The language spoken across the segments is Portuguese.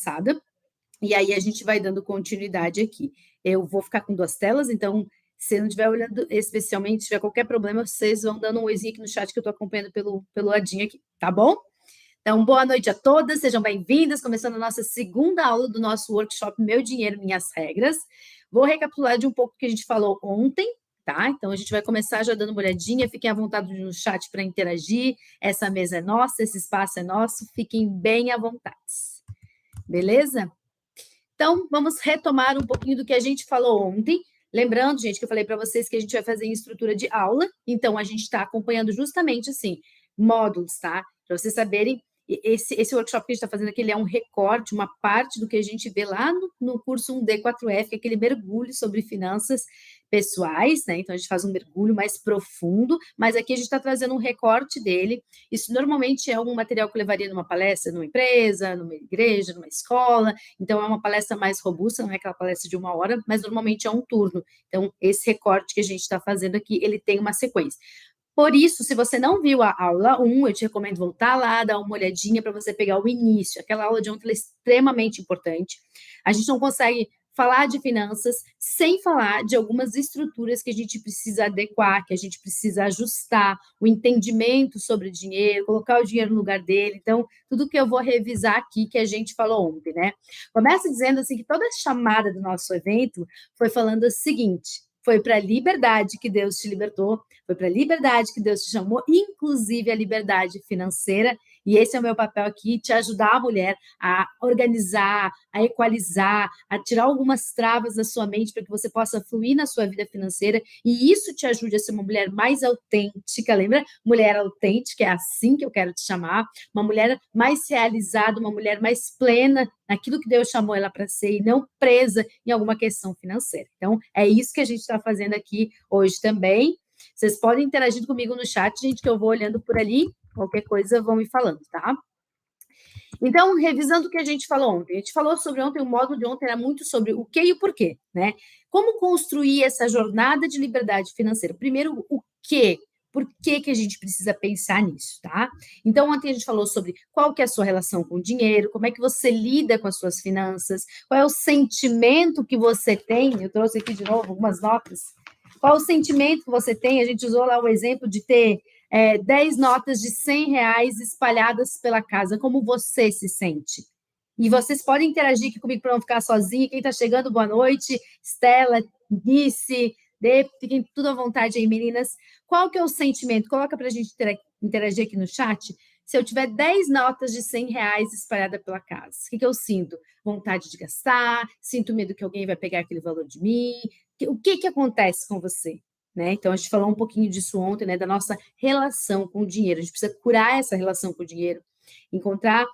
passada, e aí a gente vai dando continuidade aqui. Eu vou ficar com 2 telas, então, se não estiver olhando especialmente, se tiver qualquer problema, vocês vão dando um oizinho aqui no chat que eu estou acompanhando pelo ladinho aqui, tá bom? Então, boa noite a todas, sejam bem-vindas, começando a nossa segunda aula do nosso workshop Meu Dinheiro, Minhas Regras. Vou recapitular de um pouco o que a gente falou ontem, tá? Então, a gente vai começar já dando uma olhadinha, fiquem à vontade no chat para interagir, essa mesa é nossa, esse espaço é nosso, fiquem bem à vontade. Beleza? Então, vamos retomar um pouquinho do que a gente falou ontem. Lembrando, gente, que eu falei para vocês que a gente vai fazer em estrutura de aula, então a gente está acompanhando justamente assim, módulos, tá? Para vocês saberem, esse workshop que a gente está fazendo aqui, ele é um recorte, uma parte do que a gente vê lá no curso 1D4F, que é aquele mergulho sobre finanças pessoais, né? Então a gente faz um mergulho mais profundo, mas aqui a gente está trazendo um recorte dele. Isso normalmente é um material que eu levaria numa palestra, numa empresa, numa igreja, numa escola. Então é uma palestra mais robusta, não é aquela palestra de 1 hora, mas normalmente é um turno. Então esse recorte que a gente está fazendo aqui, ele tem uma sequência. Por isso, se você não viu a aula 1, eu te recomendo voltar lá, dar uma olhadinha para você pegar o início. Aquela aula de ontem é extremamente importante. A gente não consegue falar de finanças sem falar de algumas estruturas que a gente precisa adequar, que a gente precisa ajustar, o entendimento sobre dinheiro, colocar o dinheiro no lugar dele. Então, tudo que eu vou revisar aqui que a gente falou ontem, né? Começa dizendo assim que toda a chamada do nosso evento foi falando o seguinte: foi para a liberdade que Deus te libertou, foi para a liberdade que Deus te chamou, inclusive a liberdade financeira, e esse é o meu papel aqui, te ajudar a mulher a organizar, a equalizar, a tirar algumas travas da sua mente para que você possa fluir na sua vida financeira, e isso te ajude a ser uma mulher mais autêntica, lembra? Mulher autêntica, é assim que eu quero te chamar, uma mulher mais realizada, uma mulher mais plena naquilo que Deus chamou ela para ser, e não presa em alguma questão financeira. Então, é isso que a gente está fazendo aqui hoje também. Vocês podem interagir comigo no chat, gente, que eu vou olhando por ali, qualquer coisa vão me falando, tá? Então, revisando o que a gente falou ontem, a gente falou sobre ontem, o módulo de ontem era muito sobre o que e o porquê, né? Como construir essa jornada de liberdade financeira? Primeiro, o que? Por que que a gente precisa pensar nisso, tá? Então, ontem a gente falou sobre qual que é a sua relação com o dinheiro, como é que você lida com as suas finanças, qual é o sentimento que você tem, eu trouxe aqui de novo algumas notas, qual é o sentimento que você tem, a gente usou lá o exemplo de ter 10 notas de R$ 100 espalhadas pela casa, como você se sente? E vocês podem interagir aqui comigo para não ficar sozinha. Quem está chegando, boa noite. Estela, Nice, fiquem tudo à vontade aí, meninas. Qual que é o sentimento? Coloca para a gente interagir aqui no chat. Se eu tiver 10 notas de R$ 100 espalhadas pela casa, o que, que eu sinto? Vontade de gastar? Sinto medo que alguém vai pegar aquele valor de mim? O que, que acontece com você? Né? Então, a gente falou um pouquinho disso ontem, né, da nossa relação com o dinheiro. A gente precisa curar essa relação com o dinheiro, encontrar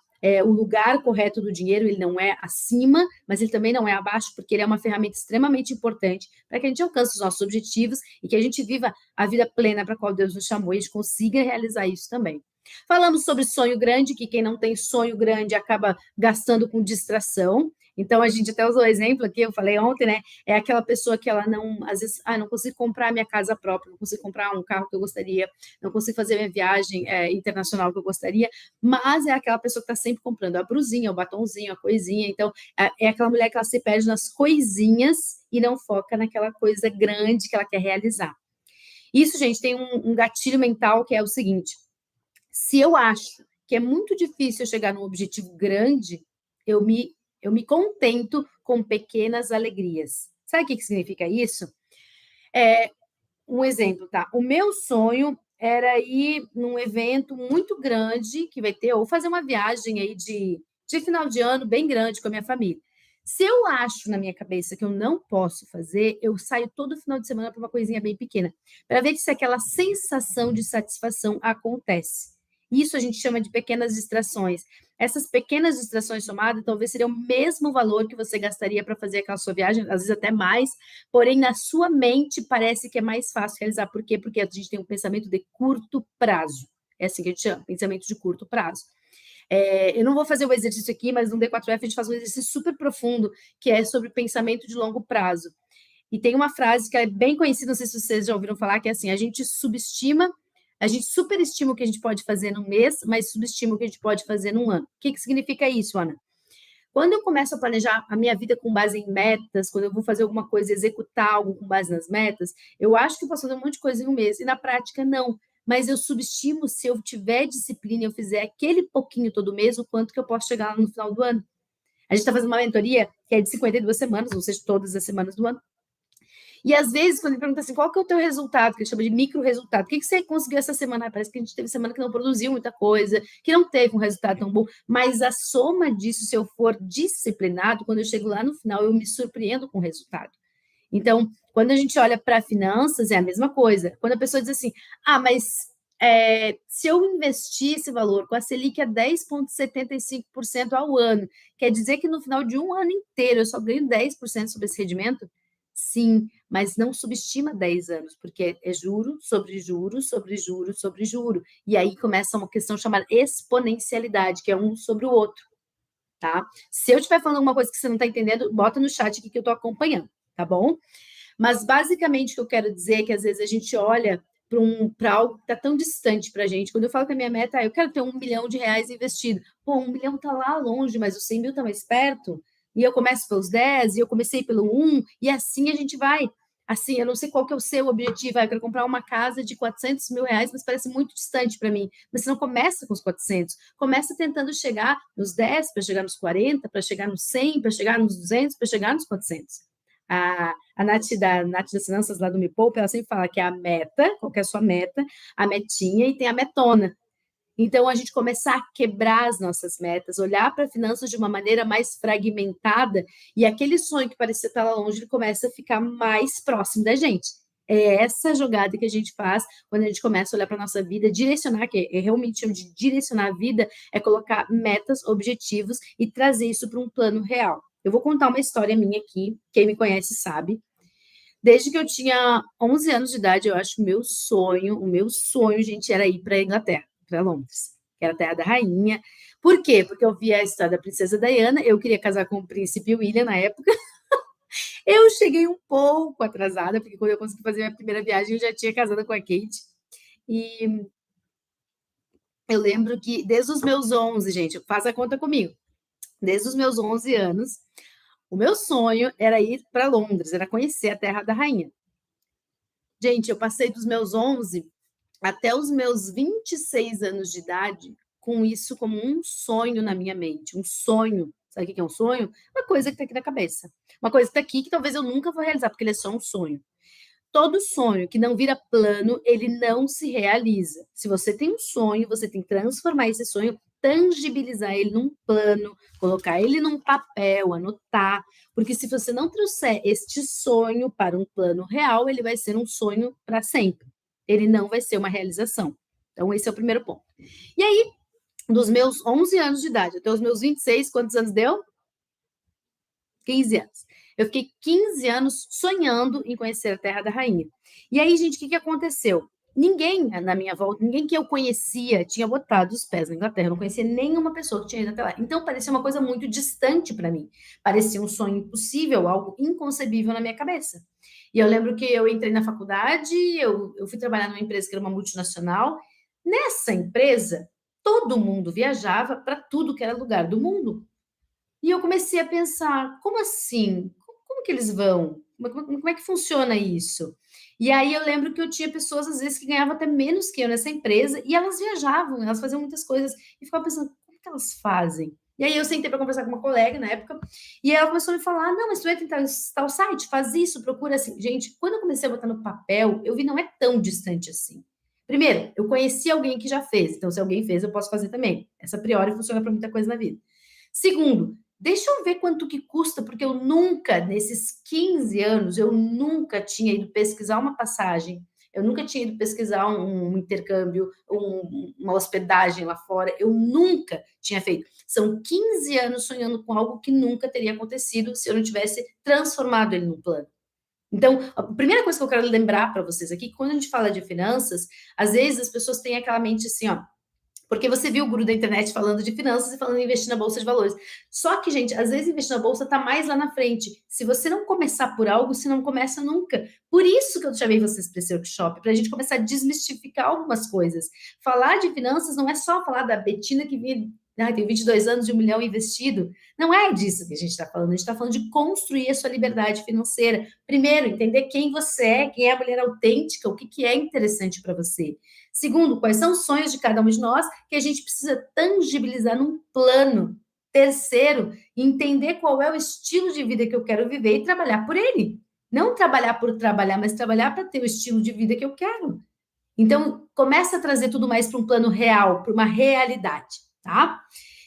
o lugar correto do dinheiro. Ele não é acima, mas ele também não é abaixo, porque ele é uma ferramenta extremamente importante para que a gente alcance os nossos objetivos e que a gente viva a vida plena para a qual Deus nos chamou e a gente consiga realizar isso também. Falamos sobre sonho grande, que quem não tem sonho grande acaba gastando com distração. Então, a gente até usou o exemplo aqui, eu falei ontem, né? É aquela pessoa que ela não, às vezes, não consigo comprar minha casa própria, não consigo comprar um carro que eu gostaria, não consigo fazer minha viagem internacional que eu gostaria, mas é aquela pessoa que está sempre comprando a brusinha, o batonzinho, a coisinha. Então, é aquela mulher que ela se perde nas coisinhas e não foca naquela coisa grande que ela quer realizar. Isso, gente, tem um gatilho mental que é o seguinte: se eu acho que é muito difícil eu chegar num objetivo grande, eu me contento com pequenas alegrias. Sabe o que significa isso? Um exemplo, tá? O meu sonho era ir num evento muito grande que vai ter, ou fazer uma viagem aí de final de ano bem grande com a minha família. Se eu acho na minha cabeça que eu não posso fazer, eu saio todo final de semana para uma coisinha bem pequena, para ver se aquela sensação de satisfação acontece. Isso a gente chama de pequenas distrações. Essas pequenas distrações somadas talvez seriam o mesmo valor que você gastaria para fazer aquela sua viagem, às vezes até mais, porém na sua mente parece que é mais fácil realizar. Por quê? Porque a gente tem um pensamento de curto prazo. É assim que a gente chama, pensamento de curto prazo. Eu não vou fazer o exercício aqui, mas no D4F a gente faz um exercício super profundo, que é sobre pensamento de longo prazo. E tem uma frase que é bem conhecida, não sei se vocês já ouviram falar, que é assim: a gente superestima o que a gente pode fazer num mês, mas subestima o que a gente pode fazer num ano. O que significa isso, Ana? Quando eu começo a planejar a minha vida com base em metas, quando eu vou fazer alguma coisa, executar algo com base nas metas, eu acho que eu posso fazer um monte de coisa em um mês, e na prática não. Mas eu subestimo se eu tiver disciplina e eu fizer aquele pouquinho todo mês, o quanto que eu posso chegar lá no final do ano. A gente está fazendo uma mentoria que é de 52 semanas, ou seja, todas as semanas do ano. E às vezes, quando ele pergunta assim, qual que é o teu resultado, que ele chama de micro resultado, o que você conseguiu essa semana? Ah, parece que a gente teve semana que não produziu muita coisa, que não teve um resultado tão bom, mas a soma disso, se eu for disciplinado, quando eu chego lá no final, eu me surpreendo com o resultado. Então, quando a gente olha para finanças, é a mesma coisa. Quando a pessoa diz assim, mas se eu investir esse valor com a Selic a 10,75% ao ano, quer dizer que no final de um ano inteiro eu só ganho 10% sobre esse rendimento? Sim, mas não subestima 10 anos, porque é juro sobre juro sobre juro sobre juro. E aí começa uma questão chamada exponencialidade, que é um sobre o outro, tá? Se eu estiver falando alguma coisa que você não está entendendo, bota no chat aqui que eu estou acompanhando, tá bom? Mas basicamente o que eu quero dizer é que às vezes a gente olha para algo que está tão distante para a gente. Quando eu falo que a minha meta é eu quero ter R$ 1 milhão investido. Pô, 1 milhão está lá longe, mas os 100 mil está mais perto. E eu começo pelos 10, e eu comecei pelo 1, e assim a gente vai. Assim, eu não sei qual que é o seu objetivo. Eu quero comprar uma casa de R$ 400 mil, mas parece muito distante para mim. Mas você não começa com os 400. Começa tentando chegar nos 10, para chegar nos 40, para chegar nos 100, para chegar nos 200, para chegar nos 400. A Nath das Finanças lá do Me Poupa, ela sempre fala que é a meta, qual que é a sua meta, a metinha e tem a metona. Então, a gente começar a quebrar as nossas metas, olhar para finanças de uma maneira mais fragmentada, e aquele sonho que parecia estar lá longe, ele começa a ficar mais próximo da gente. É essa jogada que a gente faz quando a gente começa a olhar para a nossa vida, direcionar, que é realmente chamo de direcionar a vida, é colocar metas, objetivos e trazer isso para um plano real. Eu vou contar uma história minha aqui, quem me conhece sabe. Desde que eu tinha 11 anos de idade, eu acho o meu sonho, gente, era ir para a Inglaterra, para Londres, que era a terra da rainha. Por quê? Porque eu via a história da princesa Diana, eu queria casar com o príncipe William na época. Eu cheguei um pouco atrasada, porque quando eu consegui fazer a minha primeira viagem, eu já tinha casado com a Kate. E eu lembro que desde os meus 11, gente, faz a conta comigo, desde os meus 11 anos, o meu sonho era ir para Londres, era conhecer a terra da rainha. Gente, eu passei dos meus 11 até os meus 26 anos de idade com isso como um sonho na minha mente, um sonho. Sabe o que é um sonho? Uma coisa que está aqui na cabeça. Uma coisa que está aqui que talvez eu nunca vou realizar, porque ele é só um sonho. Todo sonho que não vira plano, ele não se realiza. Se você tem um sonho, você tem que transformar esse sonho, tangibilizar ele num plano, colocar ele num papel, anotar, porque se você não trouxer este sonho para um plano real, ele vai ser um sonho para sempre. Ele não vai ser uma realização. Então, esse é o primeiro ponto. E aí, dos meus 11 anos de idade até os meus 26, quantos anos deu? 15 anos. Eu fiquei 15 anos sonhando em conhecer a Terra da Rainha. E aí, gente, o que aconteceu? Ninguém na minha volta, ninguém que eu conhecia tinha botado os pés na Inglaterra. Eu não conhecia nenhuma pessoa que tinha ido até lá. Então, parecia uma coisa muito distante para mim. Parecia um sonho impossível, algo inconcebível na minha cabeça. E eu lembro que eu entrei na faculdade, eu fui trabalhar numa empresa que era uma multinacional. Nessa empresa, todo mundo viajava para tudo que era lugar do mundo. E eu comecei a pensar: "Como assim? Como que eles vão? Como é que funciona isso?". E aí eu lembro que eu tinha pessoas, às vezes, que ganhavam até menos que eu nessa empresa, e elas viajavam, elas faziam muitas coisas, e ficava pensando: "Como que elas fazem?". E aí eu sentei para conversar com uma colega na época, e ela começou a me falar: "Não, mas tu entra em tal site, faz isso, procura assim". Gente, quando eu comecei a botar no papel, eu vi não é tão distante assim. Primeiro, eu conheci alguém que já fez, então se alguém fez, eu posso fazer também. Essa a priori funciona para muita coisa na vida. Segundo, deixa eu ver quanto que custa, porque eu nunca, nesses 15 anos, eu nunca tinha ido pesquisar uma passagem, eu nunca tinha ido pesquisar um intercâmbio, uma hospedagem lá fora, eu nunca tinha feito. São 15 anos sonhando com algo que nunca teria acontecido se eu não tivesse transformado ele num plano. Então, a primeira coisa que eu quero lembrar para vocês aqui, quando a gente fala de finanças, às vezes as pessoas têm aquela mente assim, ó, porque você viu o guru da internet falando de finanças e falando em investir na bolsa de valores. Só que, gente, às vezes investir na bolsa está mais lá na frente. Se você não começar por algo, você não começa nunca. Por isso que eu chamei vocês para esse workshop, para a gente começar a desmistificar algumas coisas. Falar de finanças não é só falar da Betina que vinha, Ah, tenho 22 anos e 1 milhão investido. Não é disso que a gente está falando. A gente está falando de construir a sua liberdade financeira. Primeiro, entender quem você é, quem é a mulher autêntica, o que, que é interessante para você. Segundo, quais são os sonhos de cada um de nós que a gente precisa tangibilizar num plano. Terceiro, entender qual é o estilo de vida que eu quero viver e trabalhar por ele. Não trabalhar por trabalhar, mas trabalhar para ter o estilo de vida que eu quero. Então, começa a trazer tudo mais para um plano real, para uma realidade, tá?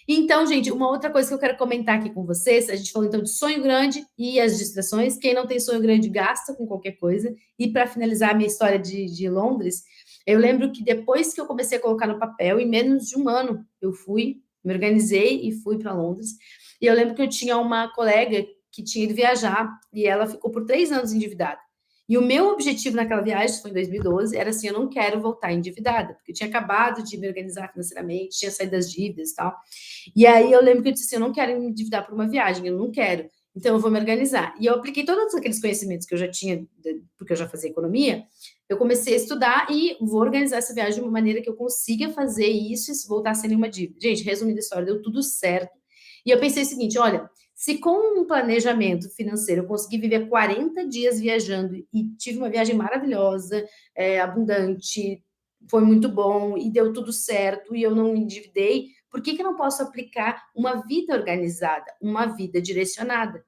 Então, gente, uma outra coisa que eu quero comentar aqui com vocês, a gente falou então de sonho grande e as distrações. Quem não tem sonho grande gasta com qualquer coisa. E para finalizar a minha história de Londres, eu lembro que depois que eu comecei a colocar no papel, em menos de um ano, eu fui, me organizei e fui para Londres. E eu lembro que eu tinha uma colega que tinha ido viajar e ela ficou por 3 anos endividada. E o meu objetivo naquela viagem, foi em 2012, era assim, eu não quero voltar endividada, porque eu tinha acabado de me organizar financeiramente, tinha saído das dívidas e tal. E aí eu lembro que eu disse assim, eu não quero me endividar por uma viagem, eu não quero, então eu vou me organizar. E eu apliquei todos aqueles conhecimentos que eu já tinha, porque eu já fazia economia, eu comecei a estudar e vou organizar essa viagem de uma maneira que eu consiga fazer isso e voltar sem nenhuma dívida. Gente, resumindo a história, deu tudo certo. E eu pensei o seguinte, olha, se com um planejamento financeiro eu consegui viver 40 dias viajando e tive uma viagem maravilhosa, abundante, foi muito bom e deu tudo certo e eu não me endividei, por que, que eu não posso aplicar uma vida organizada, uma vida direcionada?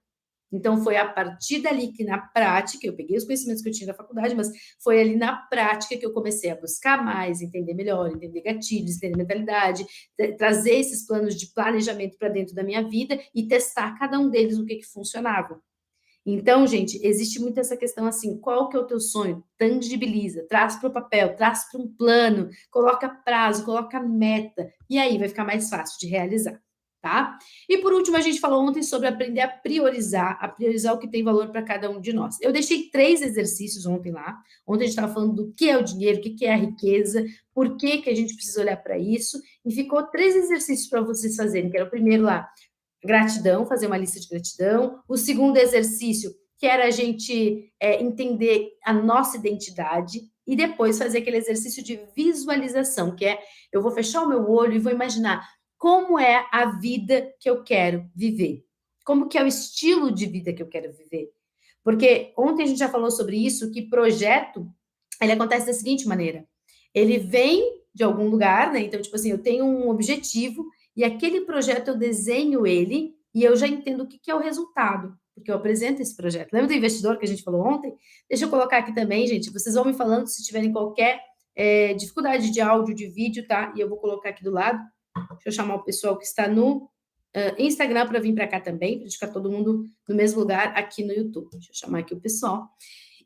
Então, foi a partir dali que, na prática, eu peguei os conhecimentos que eu tinha da faculdade, mas foi ali na prática que eu comecei a buscar mais, entender melhor, entender gatilhos, entender mentalidade, trazer esses planos de planejamento para dentro da minha vida e testar cada um deles o que, que funcionava. Então, gente, existe muito essa questão assim, qual que é o teu sonho? Tangibiliza, traz para o papel, traz para um plano, coloca prazo, coloca meta, e aí vai ficar mais fácil de realizar, tá? E por último, a gente falou ontem sobre aprender a priorizar o que tem valor para cada um de nós. Eu deixei 3 exercícios ontem lá. Ontem a gente estava falando do que é o dinheiro, o que é a riqueza, por que, que a gente precisa olhar para isso, e ficou 3 exercícios para vocês fazerem, que era o primeiro lá, gratidão, fazer uma lista de gratidão. O segundo exercício, que era a gente entender a nossa identidade, e depois fazer aquele exercício de visualização, que é eu vou fechar o meu olho e vou imaginar como é a vida que eu quero viver. Como que é o estilo de vida que eu quero viver. Porque ontem a gente já falou sobre isso, que projeto, ele acontece da seguinte maneira. Ele vem de algum lugar, né? Então, tipo assim, eu tenho um objetivo, e aquele projeto eu desenho ele e eu já entendo o que, que é o resultado, porque eu apresento esse projeto. Lembra do investidor que a gente falou ontem? Deixa eu colocar aqui também, gente. Vocês vão me falando se tiverem qualquer dificuldade de áudio, de vídeo, tá? E eu vou colocar aqui do lado. Deixa eu chamar o pessoal que está no Instagram para vir para cá também, para ficar todo mundo no mesmo lugar aqui no YouTube. Deixa eu chamar aqui o pessoal.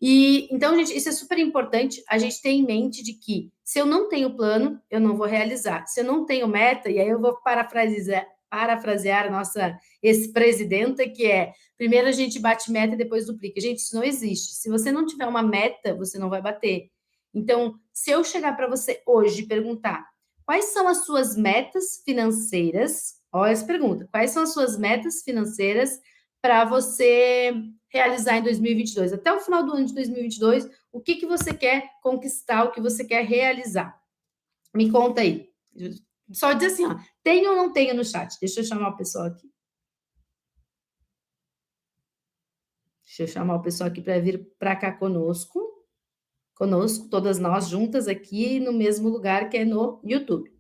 E então, gente, isso é super importante a gente ter em mente de que se eu não tenho plano, eu não vou realizar. Se eu não tenho meta, e aí eu vou parafrasear a nossa ex-presidenta, que é primeiro a gente bate meta e depois duplica. Gente, isso não existe. Se você não tiver uma meta, você não vai bater. Então, se eu chegar para você hoje e perguntar quais são as suas metas financeiras, olha essa pergunta, quais são as suas metas financeiras para você realizar em 2022, até o final do ano de 2022, o que, que você quer conquistar, o que você quer realizar. Me conta aí. Só dizer assim, ó, tem ou não tenho no chat? Deixa eu chamar o pessoal aqui. Deixa eu chamar o pessoal aqui para vir para cá conosco. Conosco, todas nós juntas aqui no mesmo lugar que é no YouTube.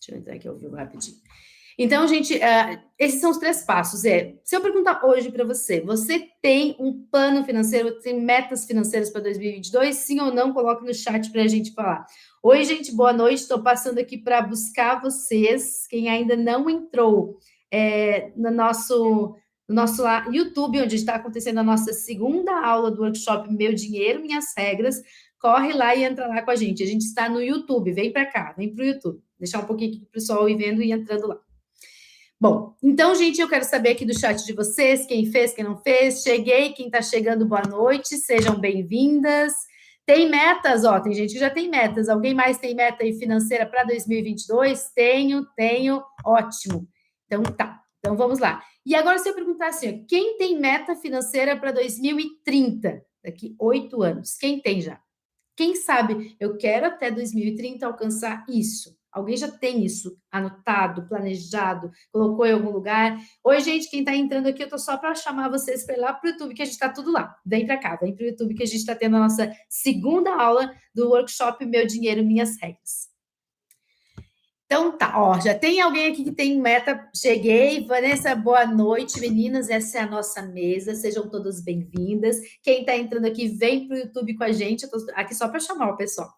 Deixa eu entrar aqui ao vivo rapidinho. Então, gente, esses são os 3 passos. Se eu perguntar hoje para você, você tem um plano financeiro, tem metas financeiras para 2022? Sim ou não? Coloque no chat para a gente falar. Oi, gente, boa noite. Estou passando aqui para buscar vocês. Quem ainda não entrou no nosso YouTube, onde está acontecendo a nossa segunda aula do workshop Meu Dinheiro, Minhas Regras, corre lá e entra lá com a gente. A gente está no YouTube. Vem para cá, vem para o YouTube. Deixar um pouquinho aqui para o pessoal ir vendo e entrando lá. Bom, então, gente, eu quero saber aqui do chat de vocês, quem fez, quem não fez. Cheguei, quem está chegando, boa noite, sejam bem-vindas. Tem metas, ó, tem gente que já tem metas. Alguém mais tem meta aí financeira para 2022? Tenho, ótimo. Então, tá, então vamos lá. E agora, se eu perguntar assim, quem tem meta financeira para 2030? Daqui 8 anos, quem tem já? Quem sabe eu quero até 2030 alcançar isso? Alguém já tem isso anotado, planejado, colocou em algum lugar? Oi, gente, quem está entrando aqui, eu estou só para chamar vocês para ir lá para o YouTube, que a gente está tudo lá. Vem para cá, vem para o YouTube, que a gente está tendo a nossa segunda aula do workshop Meu Dinheiro, Minhas Regras. Então tá, ó, já tem alguém aqui que tem meta. Cheguei, Vanessa, boa noite, meninas. Essa é a nossa mesa, sejam todas bem-vindas. Quem tá entrando aqui, vem pro YouTube com a gente. Eu tô aqui só para chamar o pessoal.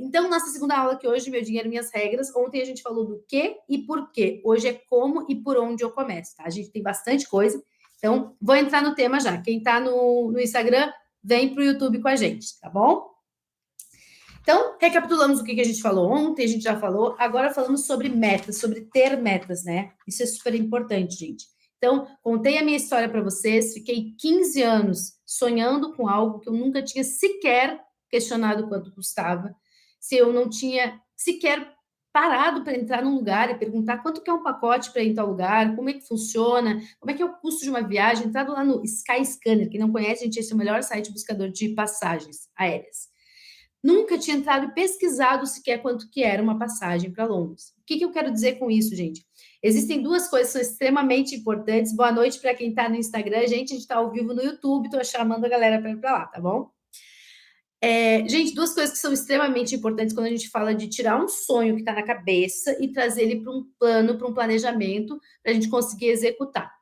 Então, nossa segunda aula aqui hoje, Meu Dinheiro, Minhas Regras. Ontem a gente falou do que e por quê. Hoje é como e por onde eu começo, tá? A gente tem bastante coisa. Então, vou entrar no tema já. Quem tá no Instagram, vem pro YouTube com a gente, tá bom? Então, recapitulamos o que a gente falou ontem, a gente já falou, agora falamos sobre metas, sobre ter metas, né? Isso é super importante, gente. Então, contei a minha história para vocês, fiquei 15 anos sonhando com algo que eu nunca tinha sequer questionado quanto custava, se eu não tinha sequer parado para entrar num lugar e perguntar quanto que é um pacote para ir em tal lugar, como é que funciona, como é que é o custo de uma viagem, entrado lá no Skyscanner, quem não conhece, gente, esse é o melhor site buscador de passagens aéreas. Nunca tinha entrado e pesquisado sequer quanto que era uma passagem para Londres. O que eu quero dizer com isso, gente? Existem duas coisas que são extremamente importantes. Boa noite para quem está no Instagram. Gente, a gente está ao vivo no YouTube, estou chamando a galera para ir para lá, tá bom? Gente, duas coisas que são extremamente importantes quando a gente fala de tirar um sonho que está na cabeça e trazer ele para um plano, para um planejamento, para a gente conseguir executar.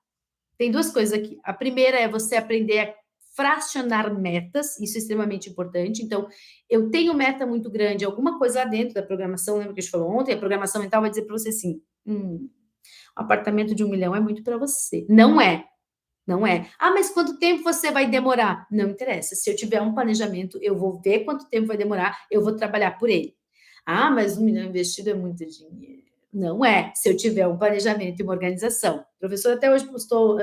Tem duas coisas aqui. A primeira é você aprender a fracionar metas, isso é extremamente importante. Então, eu tenho meta muito grande, alguma coisa lá dentro da programação, lembra que a gente falou ontem? A programação mental vai dizer para você assim: um apartamento de 1 milhão é muito para você. Não é. Não é. Ah, mas quanto tempo você vai demorar? Não interessa. Se eu tiver um planejamento, eu vou ver quanto tempo vai demorar, eu vou trabalhar por ele. Ah, mas 1 milhão investido é muito dinheiro. Não é. Se eu tiver um planejamento e uma organização. O professor até hoje postou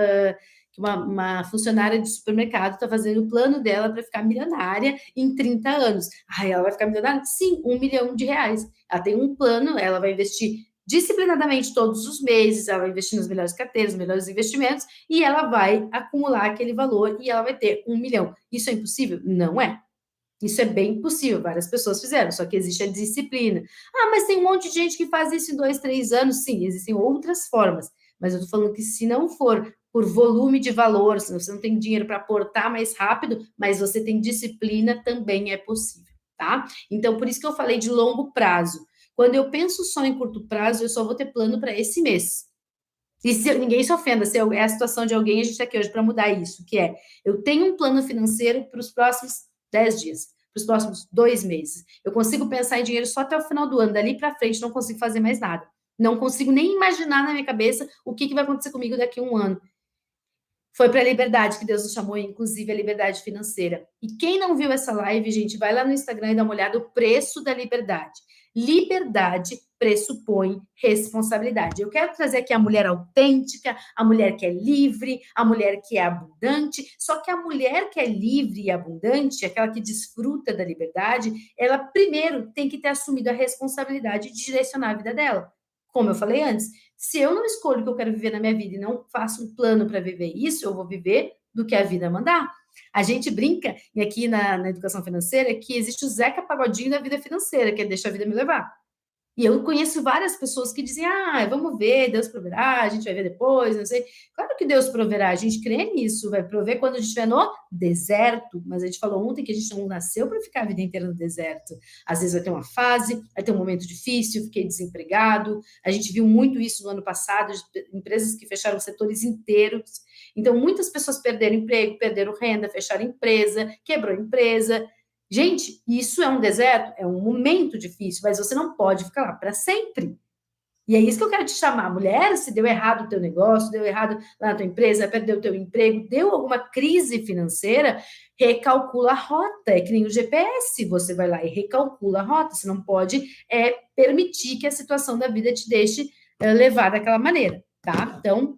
que uma funcionária de supermercado está fazendo o plano dela para ficar milionária em 30 anos. Ah, ela vai ficar milionária? Sim, 1 milhão de reais. Ela tem um plano, ela vai investir disciplinadamente todos os meses, ela vai investir nas melhores carteiras, nos melhores investimentos, e ela vai acumular aquele valor e ela vai ter 1 milhão. Isso é impossível? Não é. Isso é bem possível, várias pessoas fizeram, só que existe a disciplina. Ah, mas tem um monte de gente que faz isso em 2, 3 anos. Sim, existem outras formas, mas eu tô falando que se não for por volume de valor, se você não tem dinheiro para aportar mais rápido, mas você tem disciplina, também é possível, tá? Então, por isso que eu falei de longo prazo. Quando eu penso só em curto prazo, eu só vou ter plano para esse mês. E se ninguém se ofenda, se é a situação de alguém, a gente está aqui hoje para mudar isso, que é, eu tenho um plano financeiro para os próximos 10 dias, para os próximos 2 meses. Eu consigo pensar em dinheiro só até o final do ano, dali para frente não consigo fazer mais nada. Não consigo nem imaginar na minha cabeça o que vai acontecer comigo daqui a um ano. Foi para a liberdade que Deus nos chamou, inclusive a liberdade financeira. E quem não viu essa live, gente, vai lá no Instagram e dá uma olhada no preço da liberdade. Liberdade pressupõe responsabilidade. Eu quero trazer aqui a mulher autêntica, a mulher que é livre, a mulher que é abundante. Só que a mulher que é livre e abundante, aquela que desfruta da liberdade, ela primeiro tem que ter assumido a responsabilidade de direcionar a vida dela. Como eu falei antes, se eu não escolho o que eu quero viver na minha vida e não faço um plano para viver isso, eu vou viver do que a vida mandar. A gente brinca, e aqui na educação financeira, que existe o Zeca Pagodinho da vida financeira, que é deixa a vida me levar. E eu conheço várias pessoas que dizem, vamos ver, Deus proverá, a gente vai ver depois, não sei. Claro que Deus proverá, a gente crê nisso, vai prover quando a gente estiver no deserto, mas a gente falou ontem que a gente não nasceu para ficar a vida inteira no deserto. Às vezes vai ter uma fase, vai ter um momento difícil, fiquei desempregado, a gente viu muito isso no ano passado, empresas que fecharam setores inteiros. Então, muitas pessoas perderam emprego, perderam renda, fecharam empresa, quebrou empresa. Gente, isso é um deserto, é um momento difícil, mas você não pode ficar lá para sempre. E é isso que eu quero te chamar. Mulher, se deu errado o teu negócio, deu errado lá na tua empresa, perdeu o teu emprego, deu alguma crise financeira, recalcula a rota. É que nem o GPS, você vai lá e recalcula a rota. Você não pode permitir que a situação da vida te deixe levar daquela maneira, tá? Então,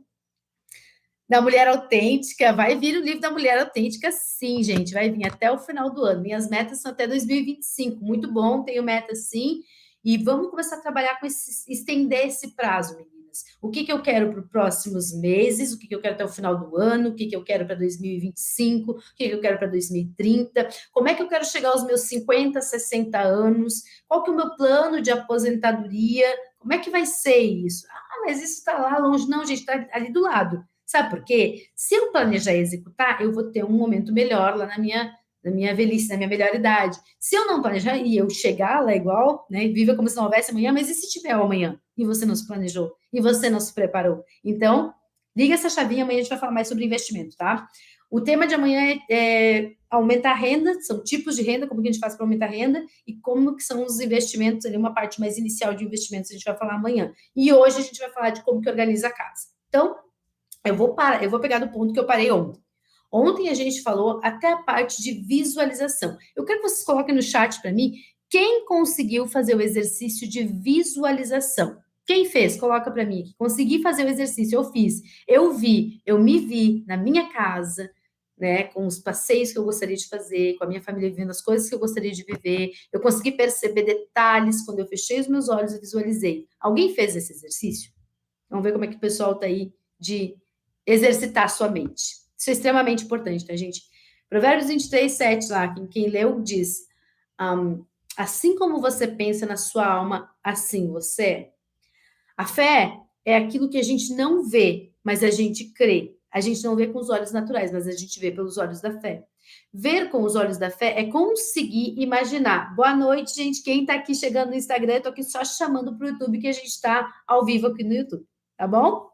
da Mulher Autêntica, vai vir o livro da Mulher Autêntica, sim, gente, vai vir até o final do ano. Minhas metas são até 2025, muito bom, tenho meta sim, e vamos começar a trabalhar com estender esse prazo, meninas. semanas. O que eu quero para os próximos meses, o que eu quero até o final do ano, o que eu quero para 2025, o que eu quero para 2030, como é que eu quero chegar aos meus 50, 60 anos, qual que é o meu plano de aposentadoria, como é que vai ser isso? Ah, mas isso está lá longe. Não, gente, está ali do lado. Sabe por quê? Se eu planejar e executar, eu vou ter um momento melhor lá na minha velhice, na minha melhor idade. Se eu não planejar e eu chegar lá igual, né, viva como se não houvesse amanhã, mas e se tiver o amanhã? E você não se planejou? E você não se preparou? Então, liga essa chavinha, amanhã a gente vai falar mais sobre investimento, tá? O tema de amanhã é aumentar a renda, são tipos de renda, como que a gente faz para aumentar a renda e como que são os investimentos, ali uma parte mais inicial de investimentos a gente vai falar amanhã. E hoje a gente vai falar de como que organiza a casa. Então, eu vou pegar do ponto que eu parei ontem. Ontem a gente falou até a parte de visualização. Eu quero que vocês coloquem no chat para mim quem conseguiu fazer o exercício de visualização. Quem fez? Coloca para mim aqui. Consegui fazer o exercício, eu fiz. Eu me vi na minha casa, né, com os passeios que eu gostaria de fazer, com a minha família vivendo as coisas que eu gostaria de viver. Eu consegui perceber detalhes quando eu fechei os meus olhos e visualizei. Alguém fez esse exercício? Vamos ver como é que o pessoal está aí de exercitar a sua mente. Isso é extremamente importante, tá, gente? Provérbios 23, 7, lá, quem leu, diz: assim como você pensa na sua alma, assim você é. A fé é aquilo que a gente não vê, mas a gente crê. A gente não vê com os olhos naturais, mas a gente vê pelos olhos da fé. Ver com os olhos da fé é conseguir imaginar. Boa noite, gente. Quem tá aqui chegando no Instagram, eu tô aqui só chamando pro YouTube, que a gente tá ao vivo aqui no YouTube, tá bom?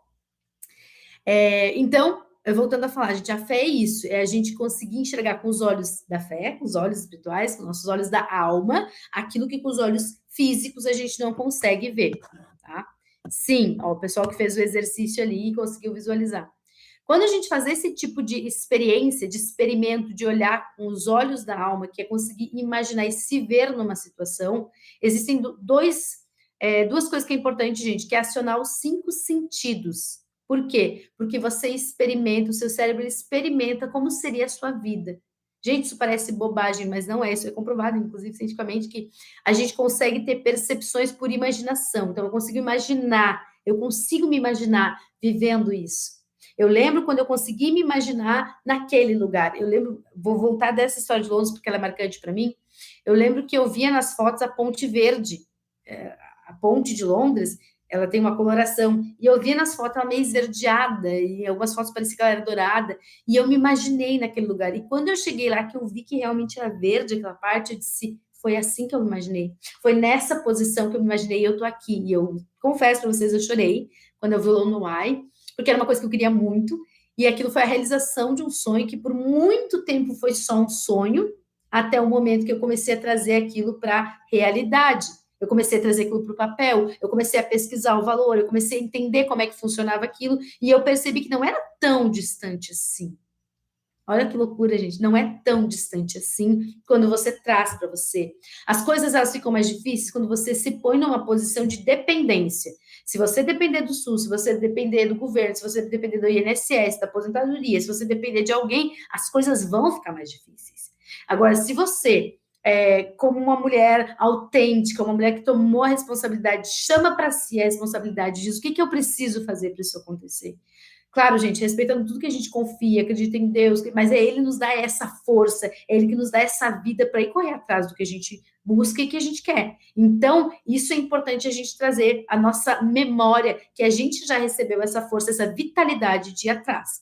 Então, voltando a falar, gente, a fé é isso, é a gente conseguir enxergar com os olhos da fé, com os olhos espirituais, com os nossos olhos da alma, aquilo que com os olhos físicos a gente não consegue ver, tá? Sim, ó, o pessoal que fez o exercício ali e conseguiu visualizar. Quando a gente faz esse tipo de experiência, de experimento, de olhar com os olhos da alma, que é conseguir imaginar e se ver numa situação, existem duas coisas que é importante, gente, que é acionar os 5 sentidos. Por quê? Porque você experimenta, o seu cérebro experimenta como seria a sua vida. Gente, isso parece bobagem, mas não é. Isso é comprovado, inclusive, cientificamente, que a gente consegue ter percepções por imaginação. Então, eu consigo me imaginar vivendo isso. Eu lembro quando eu consegui me imaginar naquele lugar. Eu lembro, vou voltar dessa história de Londres, porque ela é marcante para mim. Eu lembro que eu via nas fotos a Ponte Verde, a ponte de Londres, ela tem uma coloração, e eu vi nas fotos ela meio esverdeada, e algumas fotos parecia que ela era dourada, e eu me imaginei naquele lugar, e quando eu cheguei lá, que eu vi que realmente era verde aquela parte, eu disse, foi assim que eu me imaginei, foi nessa posição que eu me imaginei, e eu tô aqui, e eu confesso para vocês, eu chorei, quando eu vi o Lone Why, porque era uma coisa que eu queria muito, e aquilo foi a realização de um sonho, que por muito tempo foi só um sonho, até o momento que eu comecei a trazer aquilo para a realidade. Eu comecei a trazer aquilo para o papel, eu comecei a pesquisar o valor, eu comecei a entender como é que funcionava aquilo, e eu percebi que não era tão distante assim. Olha que loucura, gente, não é tão distante assim quando você traz para você. As coisas, elas ficam mais difíceis quando você se põe numa posição de dependência. Se você depender do SUS, se você depender do governo, se você depender do INSS, da aposentadoria, se você depender de alguém, as coisas vão ficar mais difíceis. Agora, se você como uma mulher autêntica, uma mulher que tomou a responsabilidade, chama para si a responsabilidade, diz o que eu preciso fazer para isso acontecer. Claro, gente, respeitando tudo que a gente confia, acredita em Deus, mas é Ele que nos dá essa força, é Ele que nos dá essa vida para ir correr atrás do que a gente busca e que a gente quer. Então, isso é importante a gente trazer a nossa memória, que a gente já recebeu essa força, essa vitalidade de ir atrás.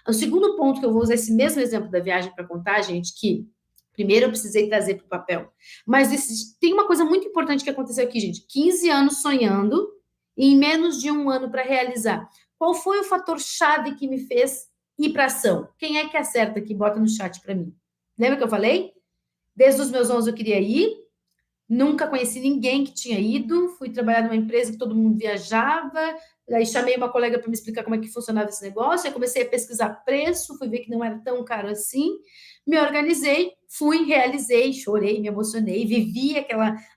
O segundo ponto que eu vou usar esse mesmo exemplo da viagem para contar, gente, que primeiro eu precisei trazer para o papel. Mas tem uma coisa muito importante que aconteceu aqui, gente. 15 anos sonhando e em menos de um ano para realizar. Qual foi o fator-chave que me fez ir para ação? Quem é que acerta aqui? Bota no chat para mim. Lembra que eu falei? Desde os meus 11 eu queria ir, nunca conheci ninguém que tinha ido, fui trabalhar numa empresa que todo mundo viajava, aí chamei uma colega para me explicar como é que funcionava esse negócio, aí comecei a pesquisar preço, fui ver que não era tão caro assim, me organizei, fui, realizei, chorei, me emocionei, vivi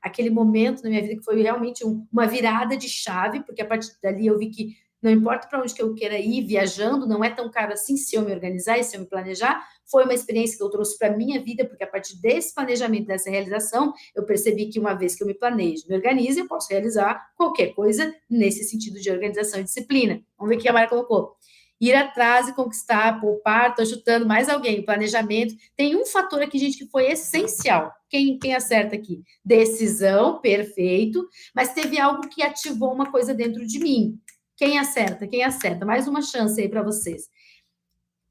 aquele momento na minha vida que foi realmente uma virada de chave, porque a partir dali eu vi que não importa para onde que eu queira ir, viajando, não é tão caro assim se eu me organizar e se eu me planejar. Foi uma experiência que eu trouxe para a minha vida, porque a partir desse planejamento, dessa realização, eu percebi que uma vez que eu me planejo, me organizo, eu posso realizar qualquer coisa nesse sentido de organização e disciplina. Vamos ver o que a Mara colocou. Ir atrás e conquistar, poupar, estou chutando mais alguém, planejamento. Tem um fator aqui, gente, que foi essencial. Quem acerta aqui? Decisão, perfeito, mas teve algo que ativou uma coisa dentro de mim. Quem acerta? Quem acerta? Mais uma chance aí para vocês.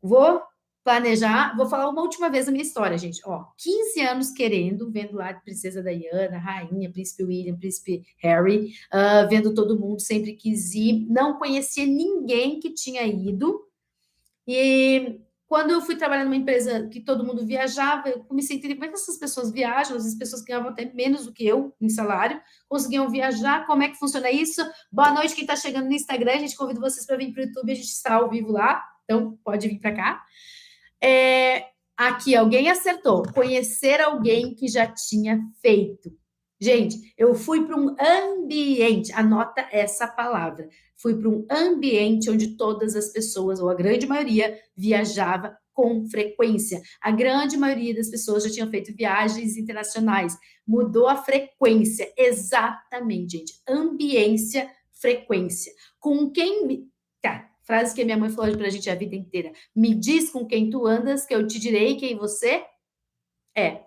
Vou planejar, vou falar uma última vez a minha história, gente. Ó, 15 anos querendo, vendo lá Princesa Diana, Rainha, Príncipe William, Príncipe Harry, vendo todo mundo, sempre quis ir, não conhecia ninguém que tinha ido. E quando eu fui trabalhar numa empresa que todo mundo viajava, eu comecei a entender como é que essas pessoas viajam, as pessoas que ganhavam até menos do que eu em salário, conseguiam viajar, como é que funciona isso? Boa noite, quem está chegando no Instagram, a gente convida vocês para vir para o YouTube, a gente está ao vivo lá, então pode vir para cá. Aqui, alguém acertou. Conhecer alguém que já tinha feito. Gente, eu fui para um ambiente, anota essa palavra. Fui para um ambiente onde todas as pessoas, ou a grande maioria, viajava com frequência. A grande maioria das pessoas já tinham feito viagens internacionais. Mudou a frequência. Exatamente, gente. Ambiência, frequência. Com quem... Tá. Frase que a minha mãe falou pra gente a vida inteira. Me diz com quem tu andas, que eu te direi quem você é.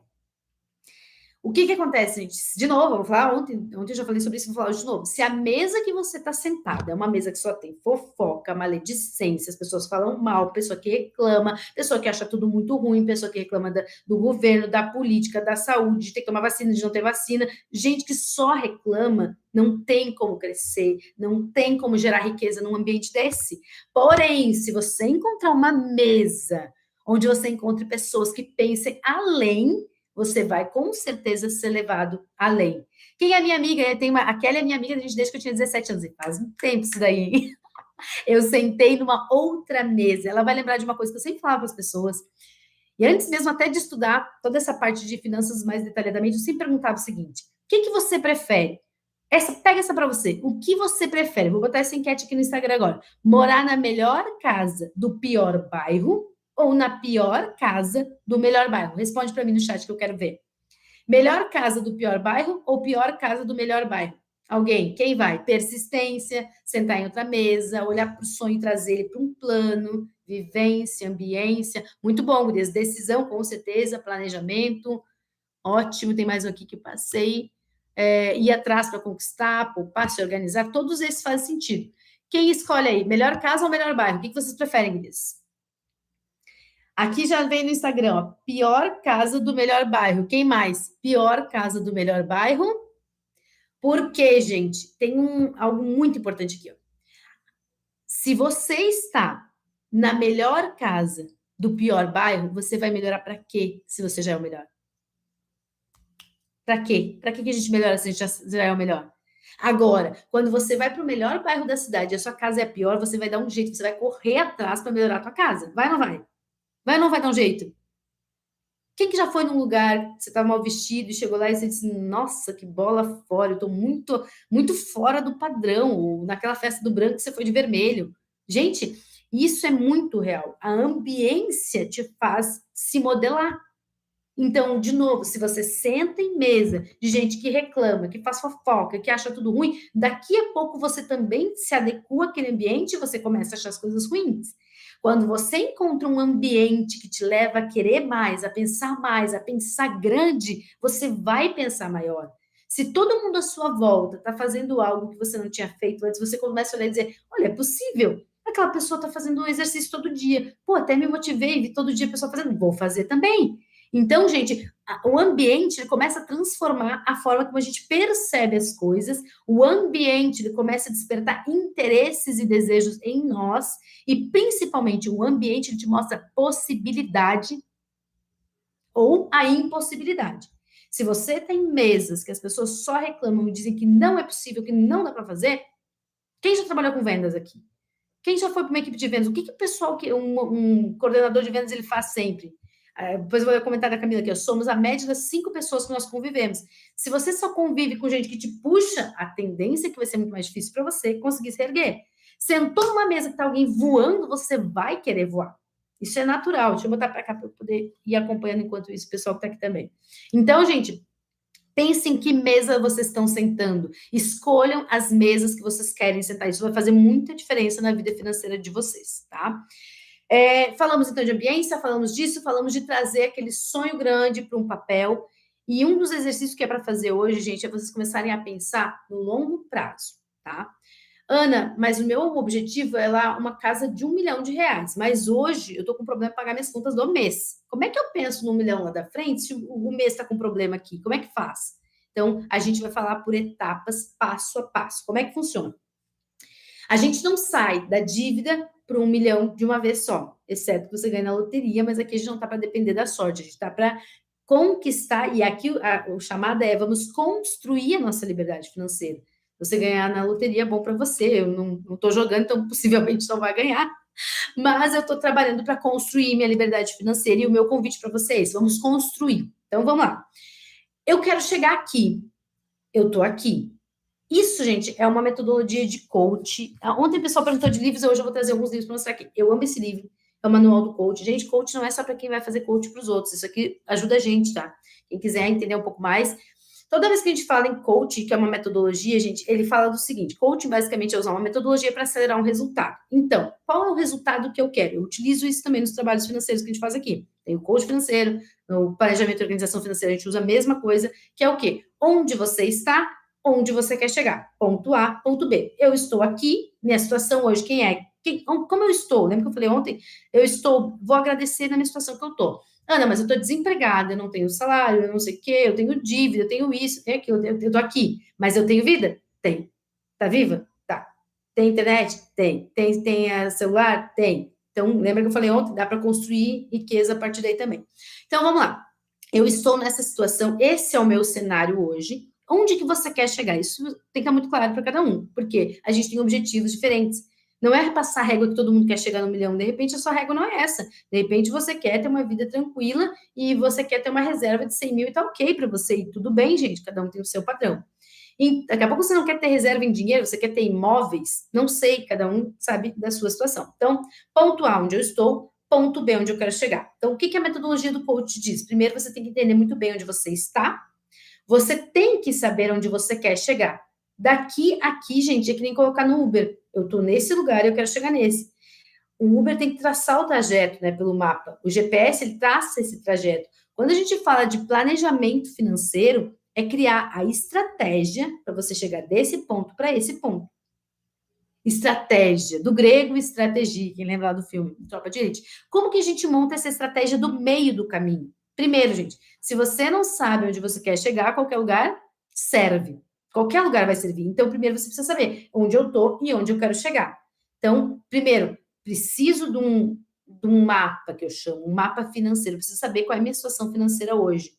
O que acontece, gente? De novo, vamos falar ontem eu já falei sobre isso, vou falar hoje de novo. Se a mesa que você está sentada é uma mesa que só tem fofoca, maledicência, as pessoas falam mal, pessoa que reclama, pessoa que acha tudo muito ruim, pessoa que reclama do governo, da política, da saúde, de ter que tomar vacina, de não ter vacina, gente que só reclama, não tem como crescer, não tem como gerar riqueza num ambiente desse. Porém, se você encontrar uma mesa onde você encontre pessoas que pensem além, você vai com certeza ser levado além. Quem é minha amiga? A Kelly é minha amiga desde que eu tinha 17 anos. E faz um tempo isso daí. Eu sentei numa outra mesa. Ela vai lembrar de uma coisa que eu sempre falava para as pessoas. E antes mesmo até de estudar toda essa parte de finanças mais detalhadamente, eu sempre perguntava o seguinte: o que você prefere? Pega essa para você. O que você prefere? Vou botar essa enquete aqui no Instagram agora. Morar na melhor casa do pior bairro ou na pior casa do melhor bairro? Responde para mim no chat que eu quero ver. Melhor casa do pior bairro ou pior casa do melhor bairro? Alguém? Quem vai? Persistência, sentar em outra mesa, olhar para o sonho e trazer ele para um plano, vivência, ambiência. Muito bom, Gurias. Decisão, com certeza, planejamento. Ótimo, tem mais um aqui que eu passei. Ir atrás para conquistar, poupar, se organizar. Todos esses fazem sentido. Quem escolhe aí? Melhor casa ou melhor bairro? O que vocês preferem, Gurias? Aqui já vem no Instagram, ó, pior casa do melhor bairro. Quem mais? Pior casa do melhor bairro. Por quê, gente? Tem algo muito importante aqui, ó. Se você está na melhor casa do pior bairro, você vai melhorar para quê? Se você já é o melhor. Para quê? Para que a gente melhora se a gente já é o melhor? Agora, quando você vai para o melhor bairro da cidade e a sua casa é a pior, você vai dar um jeito, você vai correr atrás para melhorar a tua casa. Vai ou não vai? Vai ou não vai dar um jeito? Quem que já foi num lugar, você estava mal vestido e chegou lá e você disse, nossa, que bola fora, eu estou muito, muito fora do padrão, ou naquela festa do branco que você foi de vermelho. Gente, isso é muito real. A ambiência te faz se modelar. Então, de novo, se você senta em mesa de gente que reclama, que faz fofoca, que acha tudo ruim, daqui a pouco você também se adequa àquele ambiente e você começa a achar as coisas ruins. Quando você encontra um ambiente que te leva a querer mais, a pensar grande, você vai pensar maior. Se todo mundo à sua volta está fazendo algo que você não tinha feito antes, você começa a olhar e dizer, olha, é possível. Aquela pessoa está fazendo um exercício todo dia. Pô, até me motivei, vi todo dia a pessoa fazendo, vou fazer também. Então, gente, o ambiente ele começa a transformar a forma como a gente percebe as coisas, o ambiente ele começa a despertar interesses e desejos em nós, e principalmente o ambiente ele te mostra possibilidade ou a impossibilidade. Se você tem mesas que as pessoas só reclamam e dizem que não é possível, que não dá para fazer, quem já trabalhou com vendas aqui? Quem já foi para uma equipe de vendas? O que o pessoal, um coordenador de vendas, ele faz sempre? Depois eu vou comentar da Camila aqui, somos a média das 5 pessoas que nós convivemos. Se você só convive com gente que te puxa, a tendência é que vai ser muito mais difícil para você conseguir se erguer. Sentou numa mesa que está alguém voando, você vai querer voar. Isso é natural. Deixa eu botar para cá para eu poder ir acompanhando enquanto isso, o pessoal que está aqui também. Então, gente, pensem em que mesa vocês estão sentando. Escolham as mesas que vocês querem sentar. Isso vai fazer muita diferença na vida financeira de vocês, tá? Falamos então de ambiência, falamos disso, falamos de trazer aquele sonho grande para um papel. E um dos exercícios que é para fazer hoje, gente, é vocês começarem a pensar no longo prazo, tá? Ana, mas o meu objetivo é lá uma casa de R$ 1 milhão, mas hoje eu estou com problema de pagar minhas contas do mês. Como é que eu penso no 1 milhão lá da frente se o mês está com problema aqui? Como é que faz? Então, a gente vai falar por etapas, passo a passo. Como é que funciona? A gente não sai da dívida para 1 milhão de uma vez só, exceto que você ganhe na loteria, mas aqui a gente não está para depender da sorte, a gente está para conquistar, e aqui o chamado é vamos construir a nossa liberdade financeira. Você ganhar na loteria é bom para você, eu não estou jogando, então possivelmente não vai ganhar, mas eu estou trabalhando para construir minha liberdade financeira e o meu convite para vocês, vamos construir. Então vamos lá. Eu quero chegar aqui, eu estou aqui. Isso, gente, é uma metodologia de coach. Ontem o pessoal perguntou de livros, hoje eu vou trazer alguns livros para mostrar aqui. Eu amo esse livro, é o Manual do Coach. Gente, coach não é só para quem vai fazer coach para os outros, isso aqui ajuda a gente, tá? Quem quiser entender um pouco mais. Toda vez que a gente fala em coach, que é uma metodologia, gente, ele fala do seguinte: coaching basicamente é usar uma metodologia para acelerar um resultado. Então, qual é o resultado que eu quero? Eu utilizo isso também nos trabalhos financeiros que a gente faz aqui. Tem o coach financeiro, no planejamento e organização financeira a gente usa a mesma coisa, que é o quê? Onde você está, onde você quer chegar. Ponto A, ponto B. Eu estou aqui, minha situação hoje, quem é? Como eu estou? Lembra que eu falei ontem? Vou agradecer na minha situação que eu estou. Ana, mas eu estou desempregada, eu não tenho salário, eu não sei o quê, eu tenho dívida, eu tenho isso, eu tenho aquilo, eu estou aqui. Mas eu tenho vida? Tem. Tá viva? Tá. Tem internet? Tem. Tem celular? Tem. Então, lembra que eu falei ontem? Dá para construir riqueza a partir daí também. Então, vamos lá. Eu estou nessa situação, esse é o meu cenário hoje. Onde que você quer chegar? Isso tem que ficar muito claro para cada um, porque a gente tem objetivos diferentes. Não é passar a régua que todo mundo quer chegar no 1 milhão. De repente, a sua régua não é essa. De repente, você quer ter uma vida tranquila e você quer ter uma reserva de 100 mil e tá ok para você. E tudo bem, gente, cada um tem o seu padrão. E daqui a pouco você não quer ter reserva em dinheiro, você quer ter imóveis. Não sei, cada um sabe da sua situação. Então, ponto A, onde eu estou, ponto B, onde eu quero chegar. Então, o que a metodologia do coach diz? Primeiro, você tem que entender muito bem onde você está. Você tem que saber onde você quer chegar. Daqui a aqui, gente, é que nem colocar no Uber. Eu estou nesse lugar e eu quero chegar nesse. O Uber tem que traçar o trajeto, né, pelo mapa. O GPS, ele traça esse trajeto. Quando a gente fala de planejamento financeiro, é criar a estratégia para você chegar desse ponto para esse ponto. Estratégia, do grego estratégia, quem lembra lá do filme Tropa de Elite. Como que a gente monta essa estratégia do meio do caminho? Primeiro, gente, se você não sabe onde você quer chegar, qualquer lugar serve. Qualquer lugar vai servir. Então, primeiro você precisa saber onde eu estou e onde eu quero chegar. Então, primeiro, preciso de um mapa, que eu chamo, um mapa financeiro. Eu preciso saber qual é a minha situação financeira hoje.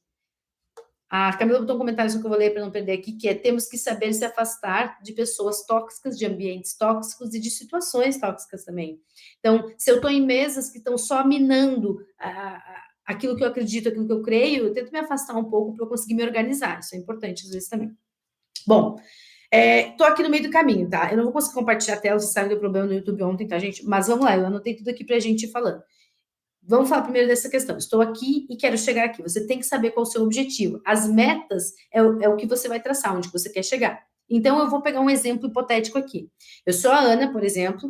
A Camila botou um comentário que eu vou ler para não perder aqui, que é: temos que saber se afastar de pessoas tóxicas, de ambientes tóxicos e de situações tóxicas também. Então, se eu estou em mesas que estão só minando aquilo que eu acredito, aquilo que eu creio, eu tento me afastar um pouco para eu conseguir me organizar. Isso é importante às vezes também. Bom, tô aqui no meio do caminho, tá? Eu não vou conseguir compartilhar a tela, vocês sabem do problema no YouTube ontem, tá, gente? Mas vamos lá, eu anotei tudo aqui pra gente ir falando. Vamos falar primeiro dessa questão. Estou aqui e quero chegar aqui. Você tem que saber qual é o seu objetivo. As metas é o que você vai traçar, onde você quer chegar. Então, eu vou pegar um exemplo hipotético aqui. Eu sou a Ana, por exemplo,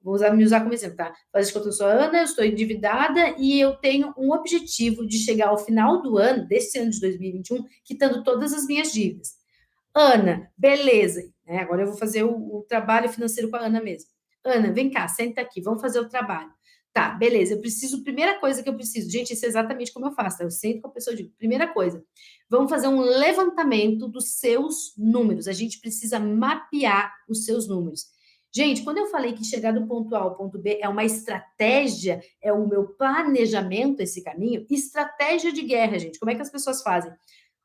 vou me usar como exemplo, tá? Faz de conta que eu sou a Ana, eu estou endividada e eu tenho um objetivo de chegar ao final do ano, desse ano de 2021, quitando todas as minhas dívidas. Ana, beleza. Agora eu vou fazer o trabalho financeiro com a Ana mesmo. Ana, vem cá, senta aqui, vamos fazer o trabalho. Tá, beleza, primeira coisa que eu preciso, gente, isso é exatamente como eu faço, tá? Eu sento com a pessoa e digo, primeira coisa, vamos fazer um levantamento dos seus números, a gente precisa mapear os seus números. Gente, quando eu falei que chegar do ponto A ao ponto B é uma estratégia, é o meu planejamento, esse caminho, estratégia de guerra, gente, como é que as pessoas fazem?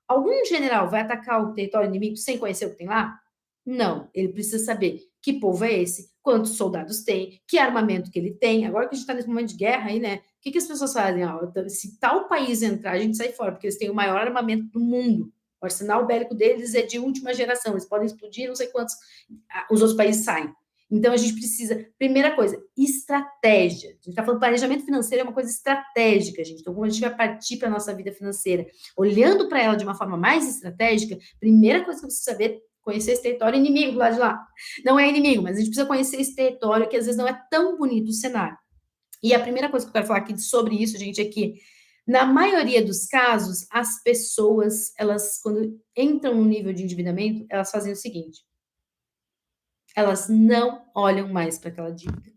Algum general vai atacar o território inimigo sem conhecer o que tem lá? Não, ele precisa saber que povo é esse, quantos soldados tem, que armamento que ele tem. Agora que a gente está nesse momento de guerra aí, né? O que as pessoas fazem? Se tal país entrar, a gente sai fora, porque eles têm o maior armamento do mundo. O arsenal bélico deles é de última geração, eles podem explodir, não sei quantos, os outros países saem. Então, a gente precisa, primeira coisa, estratégia. A gente está falando planejamento financeiro é uma coisa estratégica, gente. Então, quando a gente vai partir para a nossa vida financeira, olhando para ela de uma forma mais estratégica, primeira coisa que eu preciso saber, conhecer esse território inimigo lá de lá. Não é inimigo, mas a gente precisa conhecer esse território que às vezes não é tão bonito o cenário. E a primeira coisa que eu quero falar aqui sobre isso, gente, é que na maioria dos casos, as pessoas, elas, quando entram no nível de endividamento, elas fazem o seguinte: elas não olham mais para aquela dívida.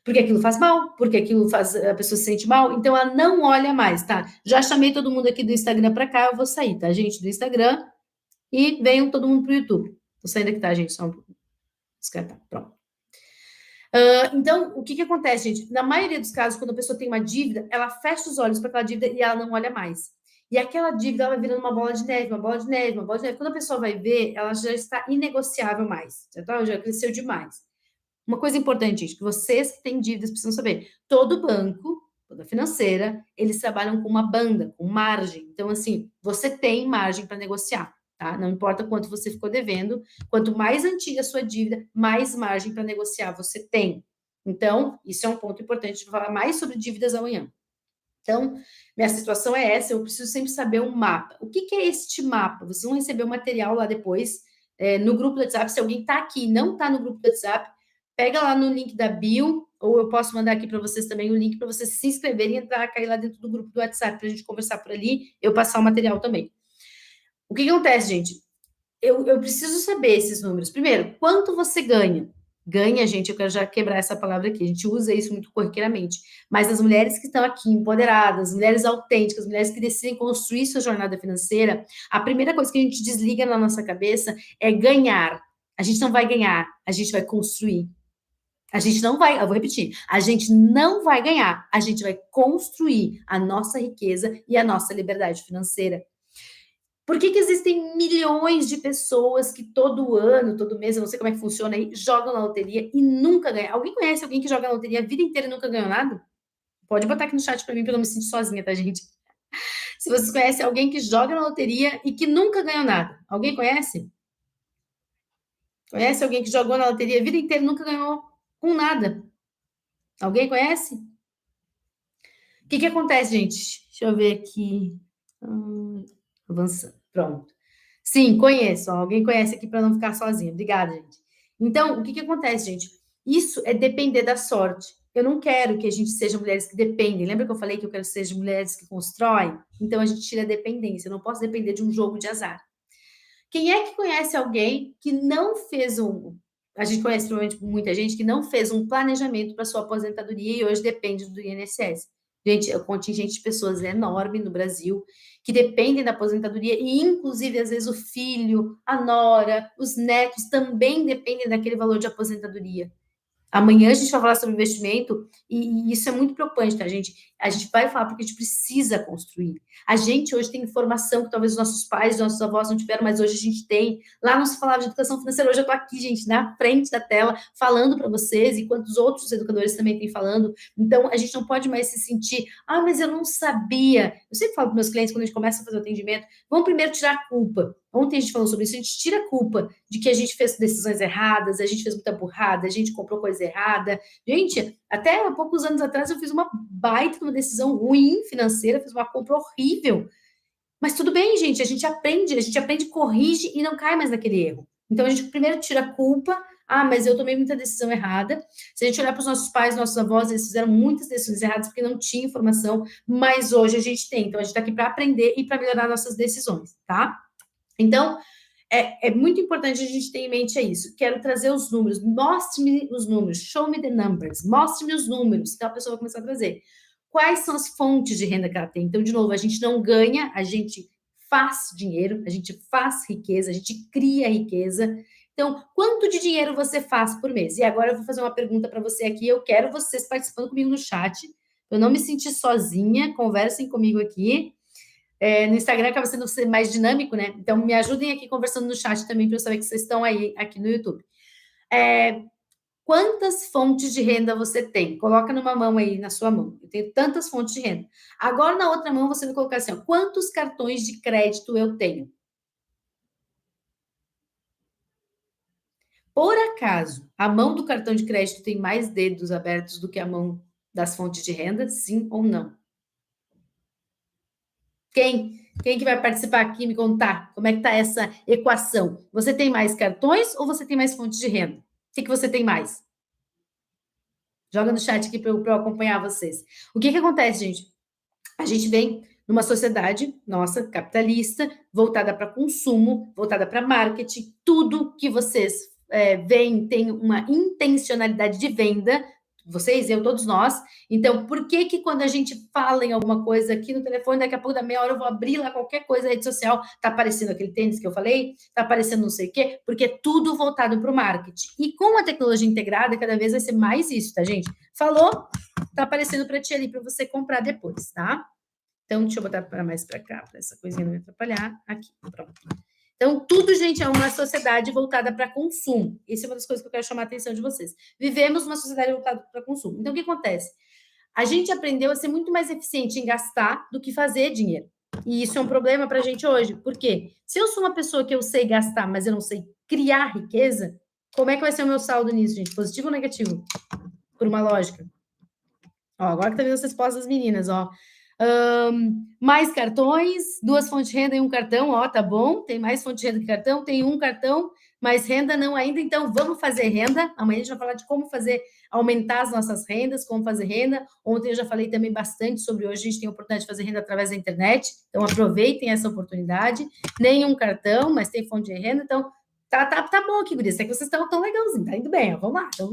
Porque aquilo faz mal, porque aquilo faz a pessoa se sente mal, então ela não olha mais, tá? Já chamei todo mundo aqui do Instagram para cá, eu vou sair, tá, gente, do Instagram e venham todo mundo pro YouTube. Tô saindo aqui, tá, gente? Só um descartar. Pronto. Então, o que acontece, gente? Na maioria dos casos, quando a pessoa tem uma dívida, ela fecha os olhos para aquela dívida e ela não olha mais. E aquela dívida, ela vai virando uma bola de neve, uma bola de neve, uma bola de neve. Quando a pessoa vai ver, ela já está inegociável mais, já cresceu demais. Uma coisa importante, gente, que vocês que têm dívidas precisam saber. Todo banco, toda financeira, eles trabalham com uma banda, com margem. Então, assim, você tem margem para negociar, tá? Não importa quanto você ficou devendo, quanto mais antiga a sua dívida, mais margem para negociar você tem. Então, isso é um ponto importante. Vou falar mais sobre dívidas amanhã. Então, minha situação é essa, eu preciso sempre saber um mapa. O que é este mapa? Vocês vão receber o material lá depois, no grupo do WhatsApp. Se alguém está aqui e não está no grupo do WhatsApp, pega lá no link da bio, ou eu posso mandar aqui para vocês também o link para vocês se inscreverem e entrar, cair lá dentro do grupo do WhatsApp para a gente conversar por ali, eu passar o material também. O que acontece, gente? Eu preciso saber esses números. Primeiro, quanto você ganha? Ganha, gente, eu quero já quebrar essa palavra aqui, a gente usa isso muito corriqueiramente. Mas as mulheres que estão aqui empoderadas, mulheres autênticas, mulheres que decidem construir sua jornada financeira, a primeira coisa que a gente desliga na nossa cabeça é ganhar. A gente não vai ganhar, a gente vai construir. A gente não vai, eu vou repetir, a gente não vai ganhar, a gente vai construir a nossa riqueza e a nossa liberdade financeira. Por que existem milhões de pessoas que todo ano, todo mês, eu não sei como é que funciona aí, jogam na loteria e nunca ganham? Alguém conhece alguém que joga na loteria a vida inteira e nunca ganhou nada? Pode botar aqui no chat para mim, para eu não me sentir sozinha, tá, gente? Se vocês conhecem alguém que joga na loteria e que nunca ganhou nada. Alguém conhece? Conhece alguém que jogou na loteria a vida inteira e nunca ganhou com nada? Alguém conhece? O que acontece, gente? Deixa eu ver aqui. Avançando. Pronto. Sim, conheço. Alguém conhece aqui para não ficar sozinha. Obrigada, gente. Então, o que acontece, gente? Isso é depender da sorte. Eu não quero que a gente seja mulheres que dependem. Lembra que eu falei que eu quero que seja mulheres que constroem? Então, a gente tira a dependência. Eu não posso depender de um jogo de azar. Quem é que conhece alguém que não fez um... A gente conhece, provavelmente, muita gente que não fez um planejamento para sua aposentadoria e hoje depende do INSS. Gente, o contingente de pessoas é enorme no Brasil que dependem da aposentadoria e, inclusive, às vezes o filho, a nora, os netos também dependem daquele valor de aposentadoria. Amanhã a gente vai falar sobre investimento e isso é muito preocupante, tá, gente? A gente vai falar porque a gente precisa construir. A gente hoje tem informação que talvez os nossos pais, os nossos avós não tiveram, mas hoje a gente tem. Lá não se falava de educação financeira, hoje eu tô aqui, gente, na frente da tela, falando para vocês, e quantos outros educadores também têm falando. Então, a gente não pode mais se sentir, mas eu não sabia. Eu sempre falo para meus clientes, quando a gente começa a fazer o atendimento, vamos primeiro tirar a culpa. Ontem a gente falou sobre isso, a gente tira a culpa de que a gente fez decisões erradas, a gente fez muita burrada, a gente comprou coisa errada. Gente, até há poucos anos atrás eu fiz uma baita, uma decisão ruim financeira, fiz uma compra horrível. Mas tudo bem, gente, a gente aprende, corrige e não cai mais naquele erro. Então a gente primeiro tira a culpa, mas eu tomei muita decisão errada. Se a gente olhar para os nossos pais, nossos avós, eles fizeram muitas decisões erradas porque não tinha informação, mas hoje a gente tem. Então a gente está aqui para aprender e para melhorar nossas decisões, tá? Então, é muito importante a gente ter em mente isso. Quero trazer os números, mostre-me os números, show me the numbers, mostre-me os números. Então, a pessoa vai começar a trazer. Quais são as fontes de renda que ela tem? Então, de novo, a gente não ganha, a gente faz dinheiro, a gente faz riqueza, a gente cria riqueza. Então, quanto de dinheiro você faz por mês? E agora eu vou fazer uma pergunta para você aqui, eu quero vocês participando comigo no chat, para eu não me sentir sozinha, conversem comigo aqui. No Instagram acaba sendo mais dinâmico, né? Então, me ajudem aqui conversando no chat também, para eu saber que vocês estão aí, aqui no YouTube. Quantas fontes de renda você tem? Coloca numa mão aí, na sua mão. Eu tenho tantas fontes de renda. Agora, na outra mão, você vai colocar assim, quantos cartões de crédito eu tenho? Por acaso, a mão do cartão de crédito tem mais dedos abertos do que a mão das fontes de renda? Sim ou não? Quem que vai participar aqui e me contar como é que está essa equação? Você tem mais cartões ou você tem mais fontes de renda? O que você tem mais? Joga no chat aqui para eu acompanhar vocês. O que acontece, gente? A gente vem numa sociedade, nossa, capitalista, voltada para consumo, voltada para marketing, tudo que vocês veem tem uma intencionalidade de venda, vocês, eu, todos nós. Então, por que que quando a gente fala em alguma coisa aqui no telefone, daqui a pouco da meia hora eu vou abrir lá qualquer coisa na rede social, tá aparecendo aquele tênis que eu falei, tá aparecendo não sei o quê, porque é tudo voltado para o marketing. E com a tecnologia integrada, cada vez vai ser mais isso, tá, gente? Falou, tá aparecendo para ti ali para você comprar depois, tá? Então, deixa eu botar para mais para cá, para essa coisinha não me atrapalhar. Aqui, pronto. Então, tudo, gente, é uma sociedade voltada para consumo. Isso é uma das coisas que eu quero chamar a atenção de vocês. Vivemos uma sociedade voltada para consumo. Então, o que acontece? A gente aprendeu a ser muito mais eficiente em gastar do que fazer dinheiro. E isso é um problema para a gente hoje. Por quê? Se eu sou uma pessoa que eu sei gastar, mas eu não sei criar riqueza, como é que vai ser o meu saldo nisso, gente? Positivo ou negativo? Por uma lógica. Ó, agora que tá vendo as respostas das meninas, ó. Mais cartões, 2 fontes de renda e 1 cartão, ó, tá bom. Tem mais fonte de renda que cartão, tem 1 cartão, mas renda não ainda, então vamos fazer renda. Amanhã a gente vai falar de como fazer, aumentar as nossas rendas, como fazer renda. Ontem eu já falei também bastante sobre hoje, a gente tem a oportunidade de fazer renda através da internet, então aproveitem essa oportunidade. Nenhum cartão, mas tem fonte de renda, então tá bom aqui, Gurias, é que vocês estão tão legalzinho, tá indo bem, ó, vamos lá. Então,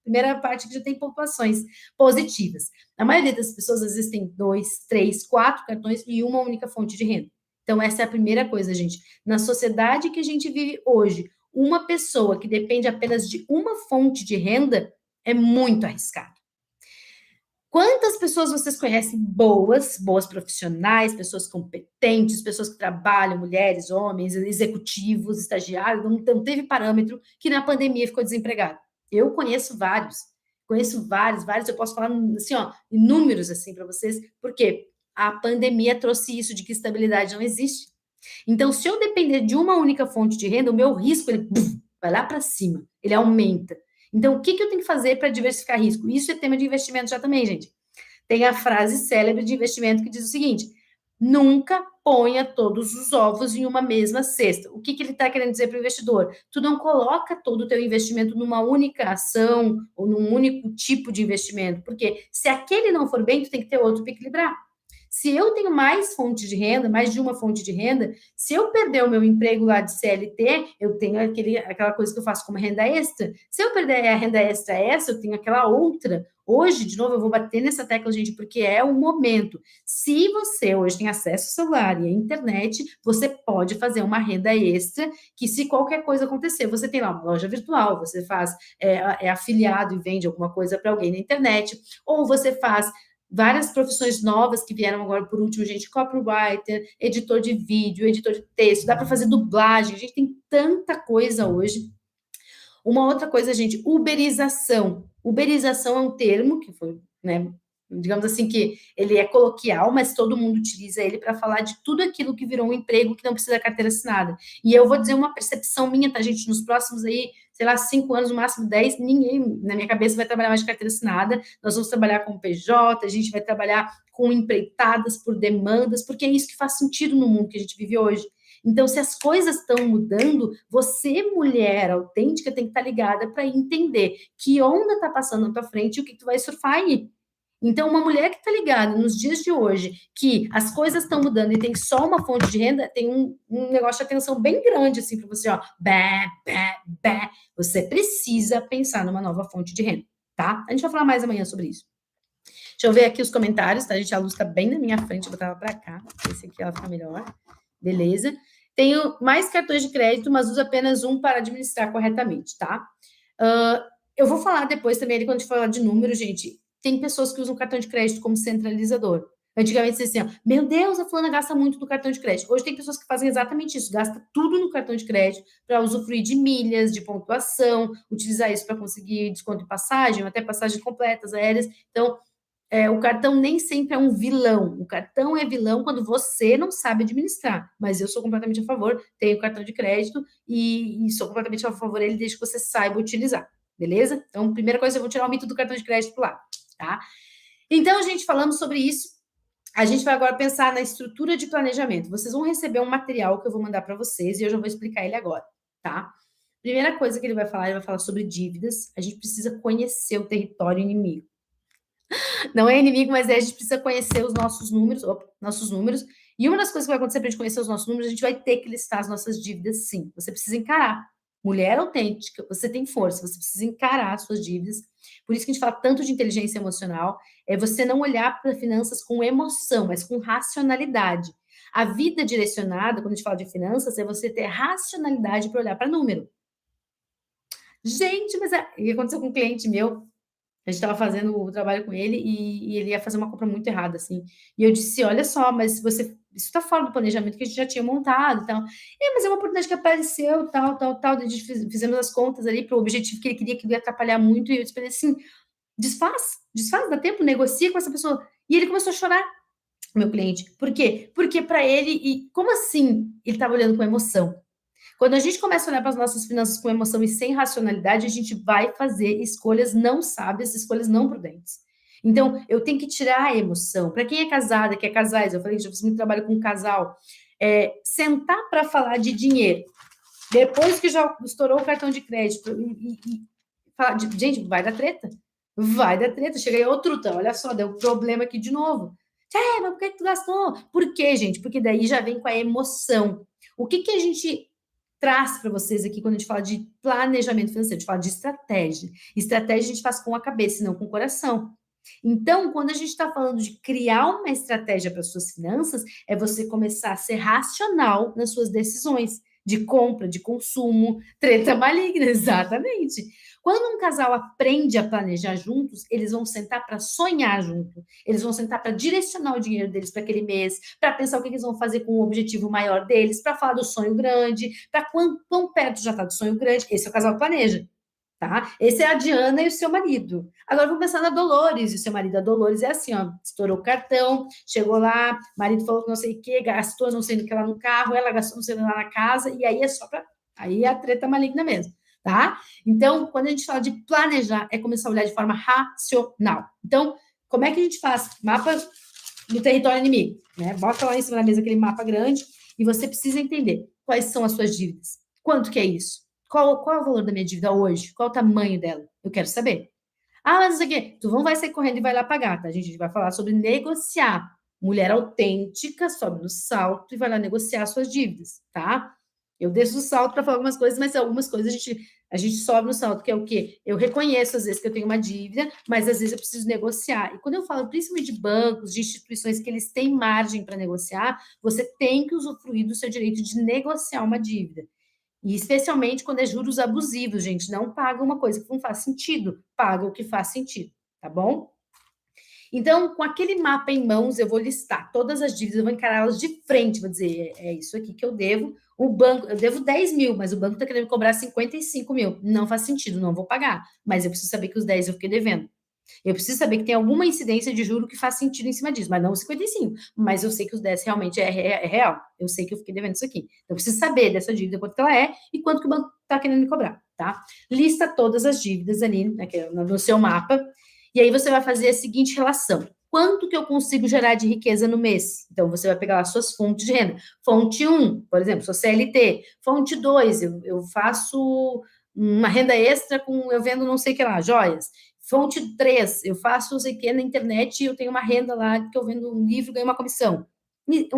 primeira parte que já tem pontuações positivas. A maioria das pessoas, às vezes, tem 2, 3, 4 cartões e uma única fonte de renda. Então, essa é a primeira coisa, gente. Na sociedade que a gente vive hoje, uma pessoa que depende apenas de uma fonte de renda é muito arriscado. Quantas pessoas vocês conhecem boas profissionais, pessoas competentes, pessoas que trabalham, mulheres, homens, executivos, estagiários, não teve parâmetro, que na pandemia ficou desempregado? Eu conheço vários, eu posso falar assim, ó, inúmeros assim para vocês, porque a pandemia trouxe isso de que estabilidade não existe. Então, se eu depender de uma única fonte de renda, o meu risco ele vai lá para cima, ele aumenta. Então, o que eu tenho que fazer para diversificar risco? Isso é tema de investimento já também, gente. Tem a frase célebre de investimento que diz o seguinte: nunca ponha todos os ovos em uma mesma cesta. O que ele está querendo dizer para o investidor? Tu não coloca todo o teu investimento numa única ação ou num único tipo de investimento, porque se aquele não for bem, tu tem que ter outro para equilibrar. Se eu tenho mais fontes de renda, mais de uma fonte de renda, se eu perder o meu emprego lá de CLT, eu tenho aquela coisa que eu faço como renda extra. Se eu perder a renda extra essa, eu tenho aquela outra. Hoje, de novo, eu vou bater nessa tecla, gente, porque é o momento. Se você hoje tem acesso ao celular e à internet, você pode fazer uma renda extra, que se qualquer coisa acontecer, você tem lá uma loja virtual, você faz, é afiliado e vende alguma coisa para alguém na internet, ou você faz várias profissões novas que vieram agora por último, gente, copywriter, editor de vídeo, editor de texto, dá para fazer dublagem, a gente tem tanta coisa hoje. Uma outra coisa, gente, uberização. Uberização é um termo que foi, né, digamos assim, que ele é coloquial, mas todo mundo utiliza ele para falar de tudo aquilo que virou um emprego que não precisa da carteira assinada. E eu vou dizer uma percepção minha, tá, gente? Nos próximos aí, sei lá, 5 anos, no máximo 10, ninguém na minha cabeça vai trabalhar mais de carteira assinada. Nós vamos trabalhar com PJ, a gente vai trabalhar com empreitadas por demandas, porque é isso que faz sentido no mundo que a gente vive hoje. Então, se as coisas estão mudando, você, mulher autêntica, tem que estar ligada para entender que onda está passando na tua frente e o que tu vai surfar aí. Então, uma mulher que está ligada nos dias de hoje, que as coisas estão mudando e tem só uma fonte de renda, tem um negócio de atenção bem grande, assim, para você, ó. Você precisa pensar numa nova fonte de renda, tá? A gente vai falar mais amanhã sobre isso. Deixa eu ver aqui os comentários, tá, gente? A luz está bem na minha frente, eu botava para cá. Esse aqui ela fica melhor. Beleza? Tenho mais cartões de crédito, mas uso apenas um para administrar corretamente, tá? Eu vou falar depois também, quando a gente falar de número, gente, tem pessoas que usam cartão de crédito como centralizador. Antigamente, você assim, ó, meu Deus, a fulana gasta muito no cartão de crédito. Hoje tem pessoas que fazem exatamente isso, gasta tudo no cartão de crédito para usufruir de milhas, de pontuação, utilizar isso para conseguir desconto em passagem, até passagens completas, aéreas. Então, o cartão nem sempre é um vilão. O cartão é vilão quando você não sabe administrar. Mas eu sou completamente a favor, tenho cartão de crédito e sou completamente a favor dele desde que você saiba utilizar, beleza? Então, primeira coisa, eu vou tirar o mito do cartão de crédito lá, tá? Então, gente, falamos sobre isso. A gente vai agora pensar na estrutura de planejamento. Vocês vão receber um material que eu vou mandar para vocês e eu já vou explicar ele agora, tá? Primeira coisa que ele vai falar sobre dívidas. A gente precisa conhecer o território inimigo. Não é inimigo, mas a gente precisa conhecer os nossos números, nossos números. E uma das coisas que vai acontecer para a gente conhecer os nossos números, a gente vai ter que listar as nossas dívidas, sim. Você precisa encarar. Mulher autêntica, você tem força, você precisa encarar as suas dívidas. Por isso que a gente fala tanto de inteligência emocional, é você não olhar para finanças com emoção, mas com racionalidade. A vida direcionada, quando a gente fala de finanças, é você ter racionalidade para olhar para número. Gente, mas o que aconteceu com um cliente meu? A gente estava fazendo o trabalho com ele e ele ia fazer uma compra muito errada, assim. E eu disse: olha só, mas você. Isso está fora do planejamento que a gente já tinha montado e tal. Mas é uma oportunidade que apareceu, tal, tal, tal. A gente fizemos as contas ali para o objetivo que ele queria, que não ia atrapalhar muito. E eu disse para ele assim: desfaz, dá tempo, negocia com essa pessoa. E ele começou a chorar, meu cliente. Por quê? Porque para ele, e como assim ele estava olhando com emoção? Quando a gente começa a olhar para as nossas finanças com emoção e sem racionalidade, a gente vai fazer escolhas não sábias, escolhas não prudentes. Então, eu tenho que tirar a emoção. Para quem é casada, que é casais, eu falei que já fiz muito trabalho com um casal, sentar para falar de dinheiro, depois que já estourou o cartão de crédito, e falar, gente, vai dar treta. Vai dar treta. Chega aí, ô truta, olha só, deu problema aqui de novo. Mas por que tu gastou? Por quê, gente? Porque daí já vem com a emoção. O que a gente traz para vocês aqui quando a gente fala de planejamento financeiro, a gente fala de estratégia. Estratégia a gente faz com a cabeça, não com o coração. Então, quando a gente está falando de criar uma estratégia para suas finanças, é você começar a ser racional nas suas decisões de compra, de consumo, treta maligna, exatamente. Quando um casal aprende a planejar juntos, eles vão sentar para sonhar junto. Eles vão sentar para direcionar o dinheiro deles para aquele mês, para pensar o que eles vão fazer com o objetivo maior deles, para falar do sonho grande, para quão perto já está do sonho grande. Esse é o casal que planeja, tá? Esse é a Diana e o seu marido. Agora vamos pensar na Dolores e o seu marido. A Dolores é assim, ó, estourou o cartão, chegou lá, marido falou que não sei o que, gastou não sei o que lá no carro, ela gastou não sei o que lá na casa, e aí é só para... Aí é a treta maligna mesmo, tá? Então, quando a gente fala de planejar, é começar a olhar de forma racional. Então, como é que a gente faz? Mapa do território inimigo, né? Bota lá em cima da mesa aquele mapa grande e você precisa entender quais são as suas dívidas. Quanto que é isso? Qual é o valor da minha dívida hoje? Qual é o tamanho dela? Eu quero saber. Mas isso aqui, tu não vai sair correndo e vai lá pagar, tá, gente? A gente vai falar sobre negociar. Mulher autêntica sobe no salto e vai lá negociar suas dívidas, tá? Eu desço o salto para falar algumas coisas, mas algumas coisas a gente sobe no salto, que é o quê? Eu reconheço, às vezes, que eu tenho uma dívida, mas às vezes eu preciso negociar. E quando eu falo principalmente de bancos, de instituições que eles têm margem para negociar, você tem que usufruir do seu direito de negociar uma dívida. E especialmente quando é juros abusivos, gente, não paga uma coisa que não faz sentido, paga o que faz sentido, tá bom? Então, com aquele mapa em mãos, eu vou listar todas as dívidas, eu vou encará-las de frente, vou dizer, é isso aqui que eu devo. O banco, eu devo 10 mil, mas o banco está querendo cobrar 55 mil. Não faz sentido, não vou pagar. Mas eu preciso saber que os 10 eu fiquei devendo. Eu preciso saber que tem alguma incidência de juro que faz sentido em cima disso, mas não os 55. Mas eu sei que os 10 realmente é real. Eu sei que eu fiquei devendo isso aqui. Então, eu preciso saber dessa dívida, quanto que ela é e quanto que o banco está querendo me cobrar, tá? Lista todas as dívidas ali no seu mapa. E aí você vai fazer a seguinte relação. Quanto que eu consigo gerar de riqueza no mês? Então, você vai pegar as suas fontes de renda. Fonte 1, por exemplo, sou CLT. Fonte 2, eu faço uma renda extra eu vendo não sei o que lá, joias. Fonte 3, eu faço não sei o que na internet e eu tenho uma renda lá que eu vendo um livro e ganho uma comissão.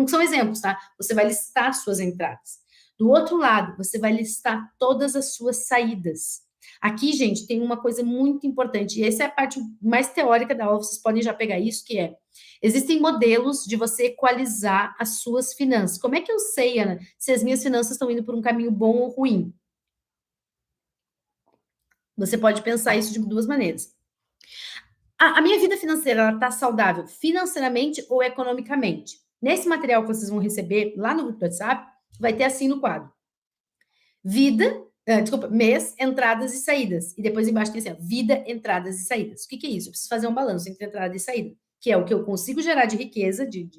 São exemplos, tá? Você vai listar suas entradas. Do outro lado, você vai listar todas as suas saídas. Aqui, gente, tem uma coisa muito importante, e essa é a parte mais teórica da aula, vocês podem já pegar isso, que é, existem modelos de você equalizar as suas finanças. Como é que eu sei, Ana, se as minhas finanças estão indo por um caminho bom ou ruim? Você pode pensar isso de duas maneiras. A minha vida financeira, ela está saudável financeiramente ou economicamente? Nesse material que vocês vão receber lá no grupo do WhatsApp, vai ter assim no quadro. Mês, entradas e saídas. E depois embaixo tem assim, ó, vida, entradas e saídas. O que é isso? Eu preciso fazer um balanço entre entrada e saída. que é o que eu consigo gerar de riqueza, de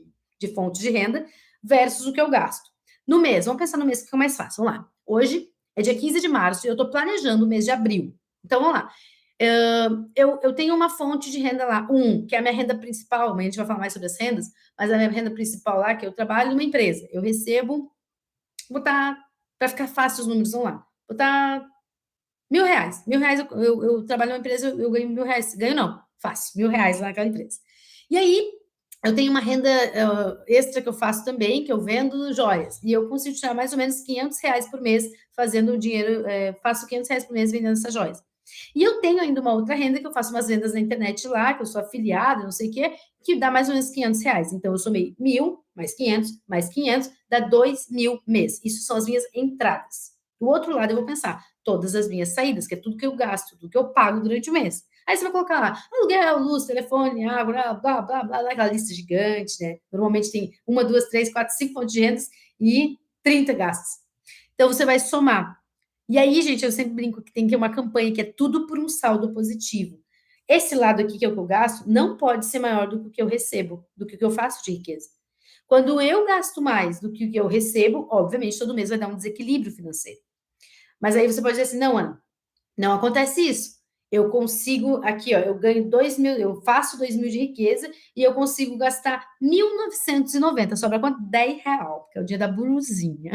fonte de renda, versus o que eu gasto. No mês, vamos pensar no mês que fica mais fácil. Vamos lá. Hoje é dia 15 de março e eu estou planejando o mês de abril. Então, vamos lá. Eu tenho uma fonte de renda lá, que é a minha renda principal, amanhã a gente vai falar mais sobre as rendas, mas a minha renda principal lá, que eu trabalho numa empresa, eu recebo, botar, para ficar fácil os números, vamos lá, botar R$ 1.000. R$ 1.000, eu trabalho numa empresa, eu ganho R$ 1.000, ganho não, fácil, R$ 1.000 lá naquela empresa. E aí, eu tenho uma renda extra que eu faço também, que eu vendo joias, e eu consigo tirar mais ou menos R$ 500 por mês fazendo dinheiro, faço R$ 500 por mês vendendo essas joias. E eu tenho ainda uma outra renda que eu faço umas vendas na internet lá, que eu sou afiliada, não sei o quê, que dá mais ou menos R$ 500. Então, eu somei 1.000, mais 500, dá 2.000 mês. Isso são as minhas entradas. Do outro lado, eu vou pensar todas as minhas saídas, que é tudo que eu gasto, tudo que eu pago durante o mês. Aí você vai colocar lá, aluguel, luz, telefone, água, blá, blá, blá, blá, aquela lista gigante, né? Normalmente tem 1, 2, 3, 4, 5 fontes de rendas e 30 gastos. Então, você vai somar. E aí, gente, eu sempre brinco que tem que ter uma campanha que é tudo por um saldo positivo. Esse lado aqui, que é o que eu gasto, não pode ser maior do que o que eu recebo, do que o que eu faço de riqueza. Quando eu gasto mais do que o que eu recebo, obviamente, todo mês vai dar um desequilíbrio financeiro. Mas aí você pode dizer assim, não, Ana, não acontece isso. Eu consigo, aqui, ó, eu ganho 2.000, eu faço 2.000 de riqueza e eu consigo gastar 1.990. Sobra quanto? R$ 10, que é o dia da blusinha.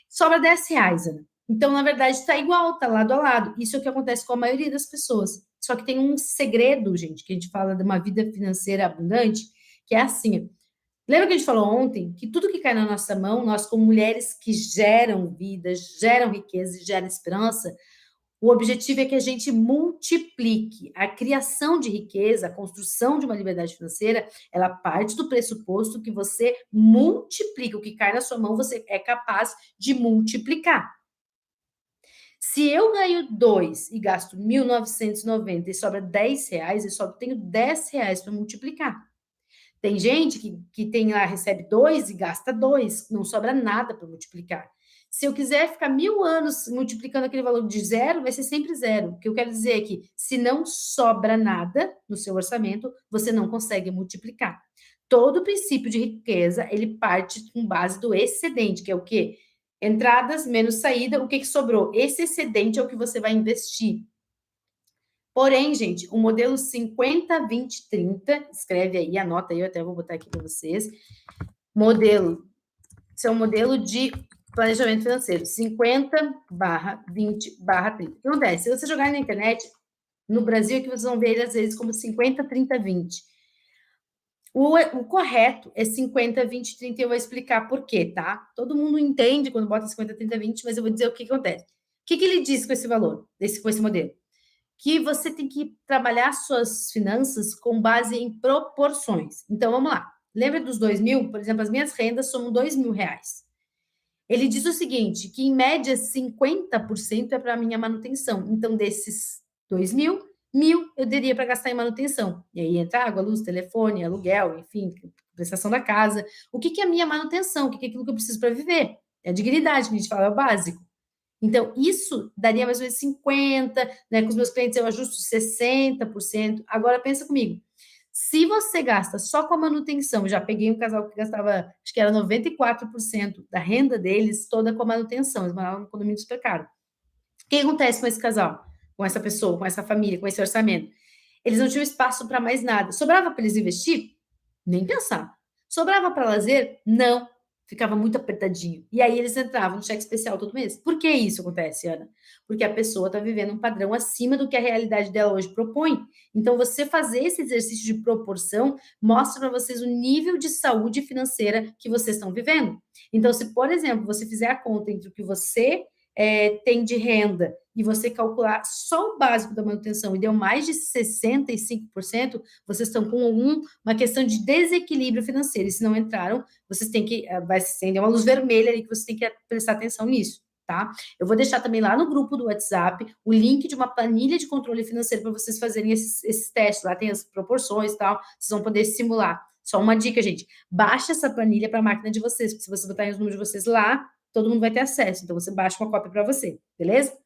Sobra R$ 10, Ana. Então, na verdade, está igual, está lado a lado. Isso é o que acontece com a maioria das pessoas. Só que tem um segredo, gente, que a gente fala de uma vida financeira abundante, que é assim. Lembra que a gente falou ontem que tudo que cai na nossa mão, nós como mulheres que geram vida, geram riqueza e geram esperança, o objetivo é que a gente multiplique. A criação de riqueza, a construção de uma liberdade financeira, ela parte do pressuposto que você multiplica. O que cai na sua mão, você é capaz de multiplicar. Se eu ganho 2 e gasto 1.990 e sobra R$ 10, eu só tenho R$ 10 para multiplicar. Tem gente que tem lá, recebe 2 e gasta 2, não sobra nada para multiplicar. Se eu quiser ficar 1.000 anos multiplicando aquele valor de zero, vai ser sempre zero. O que eu quero dizer é que, se não sobra nada no seu orçamento, você não consegue multiplicar. Todo princípio de riqueza, ele parte com base do excedente, que é o quê? Entradas menos saída, o que sobrou? Esse excedente é o que você vai investir. Porém, gente, o modelo 50, 20, 30, escreve aí, anota aí, eu até vou botar aqui para vocês. Esse é um modelo de planejamento financeiro, 50/20/30. O que acontece? Se você jogar na internet, no Brasil, é que vocês vão ver ele às vezes como 50, 30, 20. O correto é 50, 20, 30, e eu vou explicar por quê, tá? Todo mundo entende quando bota 50, 30, 20, mas eu vou dizer o que acontece. O que ele diz com esse valor, com esse modelo? Que você tem que trabalhar suas finanças com base em proporções. Então, vamos lá. Lembra dos 2.000? Por exemplo, as minhas rendas são R$ 2.000. Ele diz o seguinte, que em média 50% é para a minha manutenção. Então, desses 2.000, 1.000 eu daria para gastar em manutenção. E aí entra água, luz, telefone, aluguel, enfim, prestação da casa. O que é a minha manutenção? O que é aquilo que eu preciso para viver? É a dignidade, que a gente fala, é o básico. Então, isso daria mais ou menos 50%, né? Com os meus clientes eu ajusto 60%. Agora, pensa comigo. Se você gasta só com a manutenção, já peguei um casal que gastava, acho que era 94% da renda deles, toda com a manutenção, eles moravam num condomínio super caro. O que acontece com esse casal, com essa pessoa, com essa família, com esse orçamento? Eles não tinham espaço para mais nada. Sobrava para eles investir? Nem pensar. Sobrava para lazer? Não. Ficava muito apertadinho. E aí eles entravam no cheque especial todo mês. Por que isso acontece, Ana? Porque a pessoa está vivendo um padrão acima do que a realidade dela hoje propõe. Então, você fazer esse exercício de proporção mostra para vocês o nível de saúde financeira que vocês estão vivendo. Então, se, por exemplo, você fizer a conta entre o que você tem de renda e você calcular só o básico da manutenção e deu mais de 65%, vocês estão com uma questão de desequilíbrio financeiro. E se não entraram, vocês têm que, vai se acender uma luz vermelha ali que você tem que prestar atenção nisso, tá? Eu vou deixar também lá no grupo do WhatsApp o link de uma planilha de controle financeiro para vocês fazerem esses testes. Lá tem as proporções e tal, vocês vão poder simular. Só uma dica, gente, baixa essa planilha para a máquina de vocês, porque se vocês botarem os números de vocês lá, todo mundo vai ter acesso. Então, você baixa uma cópia para você, beleza?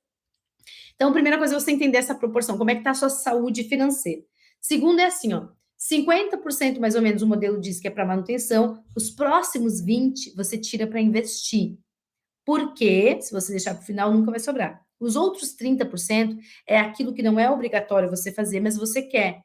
Então, a primeira coisa é você entender essa proporção, como é que está a sua saúde financeira. Segundo é assim, ó, 50% mais ou menos o modelo diz que é para manutenção, os próximos 20% você tira para investir. Porque, se você deixar para o final, nunca vai sobrar. Os outros 30% é aquilo que não é obrigatório você fazer, mas você quer.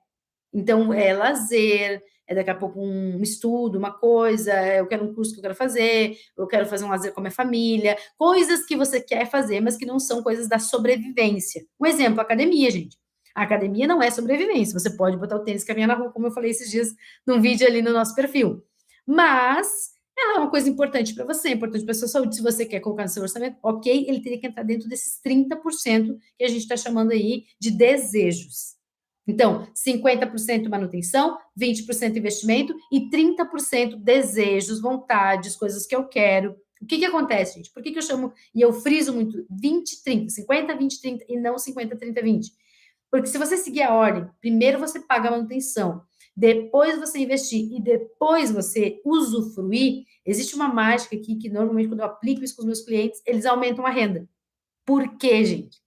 Então, é lazer, é daqui a pouco um estudo, uma coisa, eu quero um curso que eu quero fazer, eu quero fazer um lazer com a minha família, coisas que você quer fazer, mas que não são coisas da sobrevivência. Um exemplo, academia, gente. A academia não é sobrevivência. Você pode botar o tênis e caminhar na rua, como eu falei esses dias num vídeo ali no nosso perfil. Mas ela é uma coisa importante para você, importante para a sua saúde. Se você quer colocar no seu orçamento, ok, ele teria que entrar dentro desses 30% que a gente está chamando aí de desejos. Então, 50% manutenção, 20% investimento e 30% desejos, vontades, coisas que eu quero. O que acontece, gente? Por que eu chamo, e eu friso muito, 20, 30, 50, 20, 30 e não 50, 30, 20? Porque se você seguir a ordem, primeiro você paga a manutenção, depois você investir e depois você usufruir, existe uma mágica aqui que normalmente quando eu aplico isso com os meus clientes, eles aumentam a renda. Por quê, gente?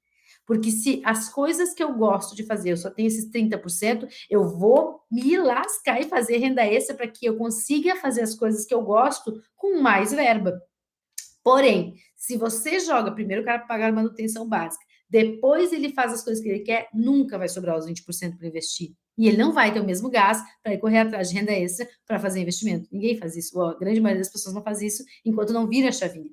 Porque se as coisas que eu gosto de fazer, eu só tenho esses 30%, eu vou me lascar e fazer renda extra para que eu consiga fazer as coisas que eu gosto com mais verba. Porém, se você joga primeiro o cara pagar a manutenção básica, depois ele faz as coisas que ele quer, nunca vai sobrar os 20% para investir. E ele não vai ter o mesmo gás para ir correr atrás de renda extra para fazer investimento. Ninguém faz isso. A grande maioria das pessoas não faz isso enquanto não vira a chavinha,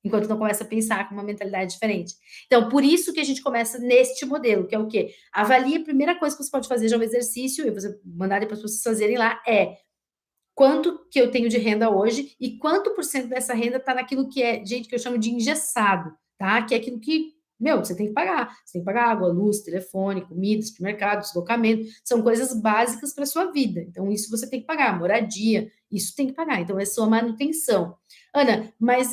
enquanto não começa a pensar com uma mentalidade diferente. Então, por isso que a gente começa neste modelo, que é o quê? Avalie, a primeira coisa que você pode fazer já é um exercício, e você mandar depois para vocês fazerem lá, é quanto que eu tenho de renda hoje e quanto por cento dessa renda está naquilo que é, gente, que eu chamo de engessado, tá? Que é aquilo que, meu, você tem que pagar. Você tem que pagar água, luz, telefone, comida, supermercado, deslocamento. São coisas básicas para a sua vida. Então, isso você tem que pagar. Moradia, isso tem que pagar. Então, é sua manutenção. Ana, mas,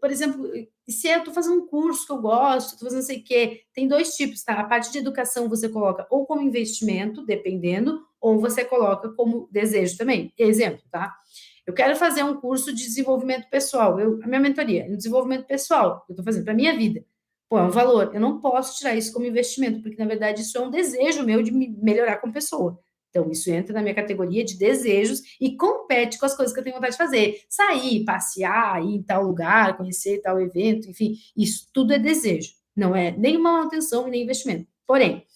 por exemplo, se eu estou fazendo um curso que eu gosto, estou fazendo não sei o quê, tem dois tipos, tá? A parte de educação você coloca ou como investimento, dependendo, ou você coloca como desejo também. Exemplo, tá? Eu quero fazer um curso de desenvolvimento pessoal. A minha mentoria é no desenvolvimento pessoal, que eu estou fazendo para a minha vida. Pô, é um valor. Eu não posso tirar isso como investimento, porque, na verdade, isso é um desejo meu de me melhorar como pessoa. Então, isso entra na minha categoria de desejos e compete com as coisas que eu tenho vontade de fazer. Sair, passear, ir em tal lugar, conhecer tal evento, enfim, isso tudo é desejo. Não é nem uma manutenção e nem investimento. Porém,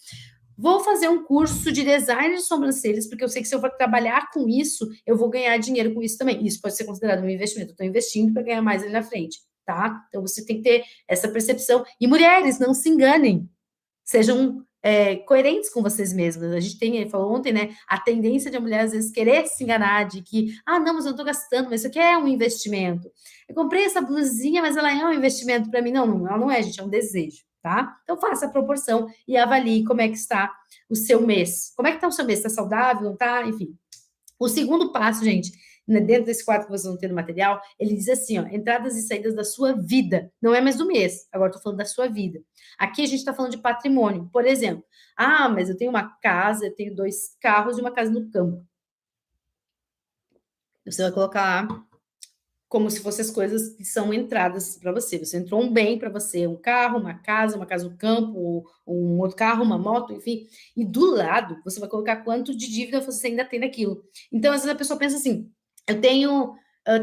vou fazer um curso de design de sobrancelhas, porque eu sei que se eu for trabalhar com isso, eu vou ganhar dinheiro com isso também. Isso pode ser considerado um investimento. Eu estou investindo para ganhar mais ali na frente, tá? Então você tem que ter essa percepção. E mulheres, não se enganem. Sejam coerentes com vocês mesmas. A gente tem, ele falou ontem, né? A tendência de a mulher, às vezes, querer se enganar de que, não, mas eu estou gastando, mas isso aqui é um investimento. Eu comprei essa blusinha, mas ela é um investimento para mim. Não, não, ela não é, gente, é um desejo, tá? Então faça a proporção e avalie como é que está o seu mês. Como é que está o seu mês? Está saudável? Não tá? Enfim. O segundo passo, gente, dentro desse quadro que vocês vão ter no material, ele diz assim, ó, entradas e saídas da sua vida. Não é mais do mês, agora estou falando da sua vida. Aqui a gente está falando de patrimônio. Por exemplo, mas eu tenho uma casa, eu tenho 2 carros e uma casa no campo. Você vai colocar lá como se fossem as coisas que são entradas para você. Você entrou um bem para você, um carro, uma casa no campo, um outro carro, uma moto, enfim. E do lado, você vai colocar quanto de dívida você ainda tem naquilo. Então, às vezes a pessoa pensa assim, eu tenho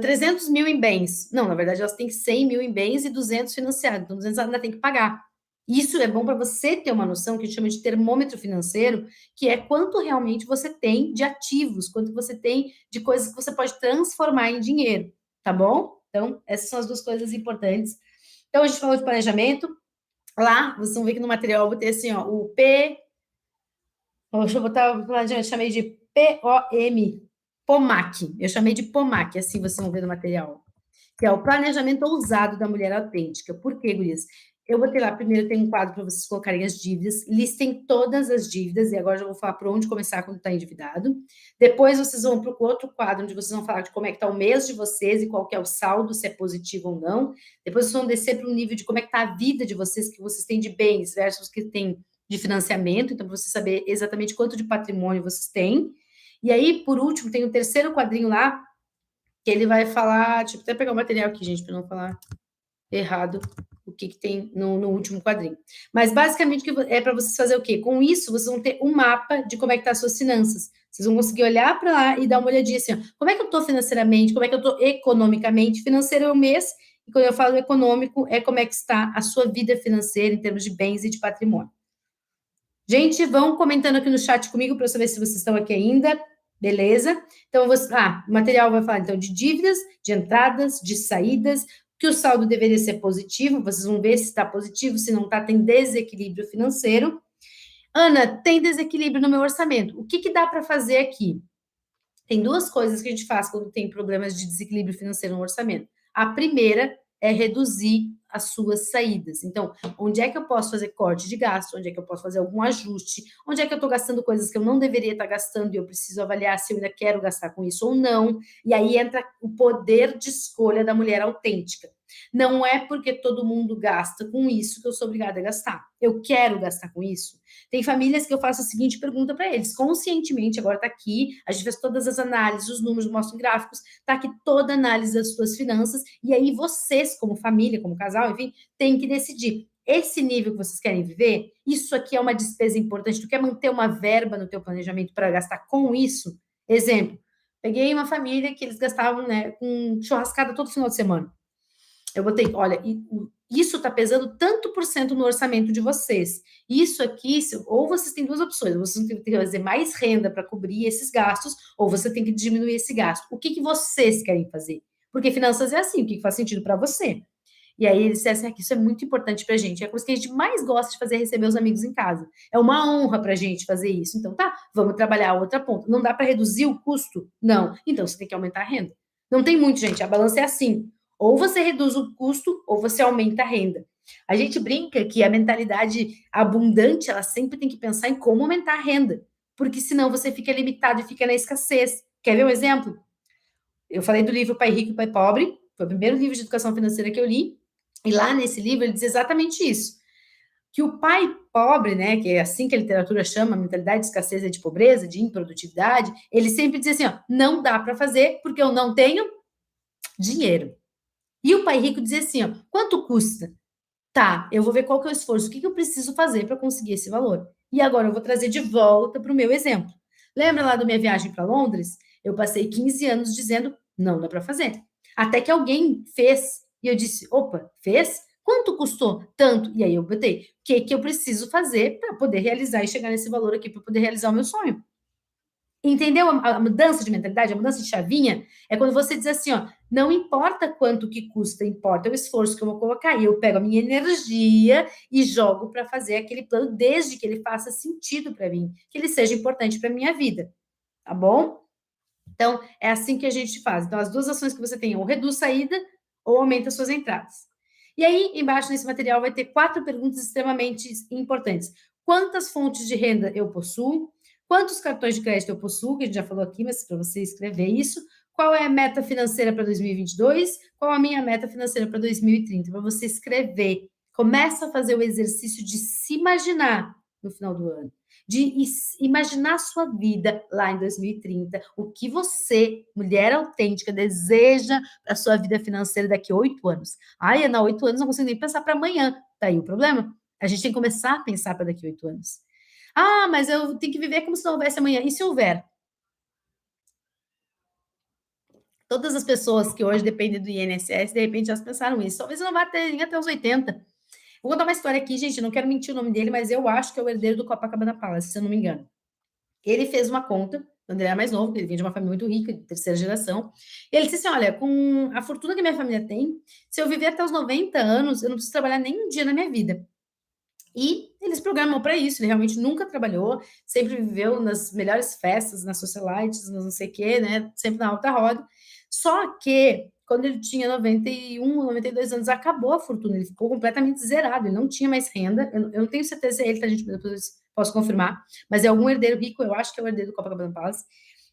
300 mil em bens. Não, na verdade, elas têm 100 mil em bens e 200 financiados. Então, 200 ela ainda tem que pagar. Isso é bom para você ter uma noção que a gente chama de termômetro financeiro, que é quanto realmente você tem de ativos, quanto você tem de coisas que você pode transformar em dinheiro, tá bom? Então, essas são as duas coisas importantes. Então, a gente falou de planejamento. Lá, vocês vão ver que no material eu vou ter assim, ó, o P. Deixa eu botar o planejamento, chamei de POM, POMAC. Eu chamei de POMAC, assim vocês vão ver no material. Que é o planejamento ousado da mulher autêntica. Por quê, gurias? Eu botei lá, primeiro tem um quadro para vocês colocarem as dívidas, listem todas as dívidas, e agora já vou falar por onde começar quando está endividado. Depois vocês vão para o outro quadro, onde vocês vão falar de como é que está o mês de vocês e qual que é o saldo, se é positivo ou não. Depois vocês vão descer para o nível de como é que está a vida de vocês, que vocês têm de bens versus que tem de financiamento, então para você saber exatamente quanto de patrimônio vocês têm. E aí, por último, tem o terceiro quadrinho lá, que ele vai falar, deixa eu até pegar o material aqui, gente, para não falar errado o que tem no último quadrinho. Mas, basicamente, é para vocês fazer o quê? Com isso, vocês vão ter um mapa de como é que tá as suas finanças. Vocês vão conseguir olhar para lá e dar uma olhadinha assim, ó, como é que eu estou financeiramente, como é que eu estou economicamente, financeiro é o mês, e quando eu falo econômico, é como é que está a sua vida financeira em termos de bens e de patrimônio. Gente, vão comentando aqui no chat comigo para eu saber se vocês estão aqui ainda. Beleza? Então, o material vai falar então de dívidas, de entradas, de saídas, que o saldo deveria ser positivo, vocês vão ver se está positivo, se não está, tem desequilíbrio financeiro. Ana, tem desequilíbrio no meu orçamento. O que, que dá para fazer aqui? Tem duas coisas que a gente faz quando tem problemas de desequilíbrio financeiro no orçamento. A primeira é reduzir as suas saídas. Então, onde é que eu posso fazer corte de gasto? Onde é que eu posso fazer algum ajuste? Onde é que eu estou gastando coisas que eu não deveria estar gastando e eu preciso avaliar se eu ainda quero gastar com isso ou não? E aí entra o poder de escolha da mulher autêntica. Não é porque todo mundo gasta com isso que eu sou obrigada a gastar. Eu quero gastar com isso. Tem famílias que eu faço a seguinte pergunta para eles, conscientemente, agora está aqui, a gente fez todas as análises, os números mostram gráficos, está aqui toda a análise das suas finanças, e aí vocês, como família, como casal, enfim, têm que decidir. Esse nível que vocês querem viver, isso aqui é uma despesa importante, tu quer manter uma verba no teu planejamento para gastar com isso? Exemplo, peguei uma família que eles gastavam, né, com churrascada todo final de semana. Eu botei, olha, isso está pesando tanto por cento no orçamento de vocês. Isso aqui, ou vocês têm duas opções, vocês têm que fazer mais renda para cobrir esses gastos, ou você tem que diminuir esse gasto. O que, que vocês querem fazer? Porque finanças é assim, o que, que faz sentido para você? E aí eles disseram assim, isso é muito importante para a gente, é a coisa que a gente mais gosta de fazer, é receber os amigos em casa. É uma honra para a gente fazer isso. Então tá, vamos trabalhar a outra ponta. Não dá para reduzir o custo? Não. Então você tem que aumentar a renda. Não tem muito, gente, a balança é assim. Ou você reduz o custo, ou você aumenta a renda. A gente brinca que a mentalidade abundante, ela sempre tem que pensar em como aumentar a renda, porque senão você fica limitado e fica na escassez. Quer ver um exemplo? Eu falei do livro Pai Rico e Pai Pobre, foi o primeiro livro de educação financeira que eu li, e lá nesse livro ele diz exatamente isso, que o pai pobre, né, que é assim que a literatura chama, a mentalidade de escassez e de pobreza, de improdutividade, ele sempre diz assim, ó, não dá para fazer porque eu não tenho dinheiro. E o pai rico dizia assim, ó, quanto custa? Tá, eu vou ver qual que é o esforço, o que, que eu preciso fazer para conseguir esse valor. E agora eu vou trazer de volta para o meu exemplo. Lembra lá da minha viagem para Londres? Eu passei 15 anos dizendo, não dá para fazer. Até que alguém fez, e eu disse, opa, fez? Quanto custou? Tanto. E aí eu botei, o que, que eu preciso fazer para poder realizar e chegar nesse valor aqui, para poder realizar o meu sonho? Entendeu a mudança de mentalidade, a mudança de chavinha? É quando você diz assim, ó, não importa quanto que custa, importa o esforço que eu vou colocar. E eu pego a minha energia e jogo para fazer aquele plano, desde que ele faça sentido para mim, que ele seja importante para minha vida, tá bom? Então, é assim que a gente faz. Então, as duas ações que você tem, ou reduz saída, ou aumenta suas entradas. E aí, embaixo nesse material, vai ter 4 perguntas extremamente importantes. Quantas fontes de renda eu possuo? Quantos cartões de crédito eu possuo? Que a gente já falou aqui, mas para você escrever isso. Qual é a meta financeira para 2022? Qual a minha meta financeira para 2030? Para você escrever. Começa a fazer o exercício de se imaginar no final do ano, de imaginar a sua vida lá em 2030, o que você, mulher autêntica, deseja para a sua vida financeira daqui a 8 anos. Ai, Ana, 8 anos não consigo nem pensar para amanhã. Tá aí o problema. A gente tem que começar a pensar para daqui a 8 anos. Ah, mas eu tenho que viver como se não houvesse amanhã. E se houver? Todas as pessoas que hoje dependem do INSS, de repente, elas pensaram isso. Talvez eu não vá ter nem até os 80. Vou contar uma história aqui, gente, não quero mentir o nome dele, mas eu acho que é o herdeiro do Copacabana Palace, se eu não me engano. Ele fez uma conta, quando ele era mais novo, ele vinha de uma família muito rica, de terceira geração. E ele disse assim: olha, com a fortuna que minha família tem, se eu viver até os 90 anos, eu não preciso trabalhar nem um dia na minha vida. E eles programam para isso, ele realmente nunca trabalhou, sempre viveu nas melhores festas, nas socialites, não sei o quê, né? Sempre na alta roda. Só que quando ele tinha 91, 92 anos, acabou a fortuna, ele ficou completamente zerado, ele não tinha mais renda. Eu não tenho certeza se é ele, tá, gente? Depois posso confirmar, mas é algum herdeiro rico, eu acho que é o herdeiro do Copacabana Palace.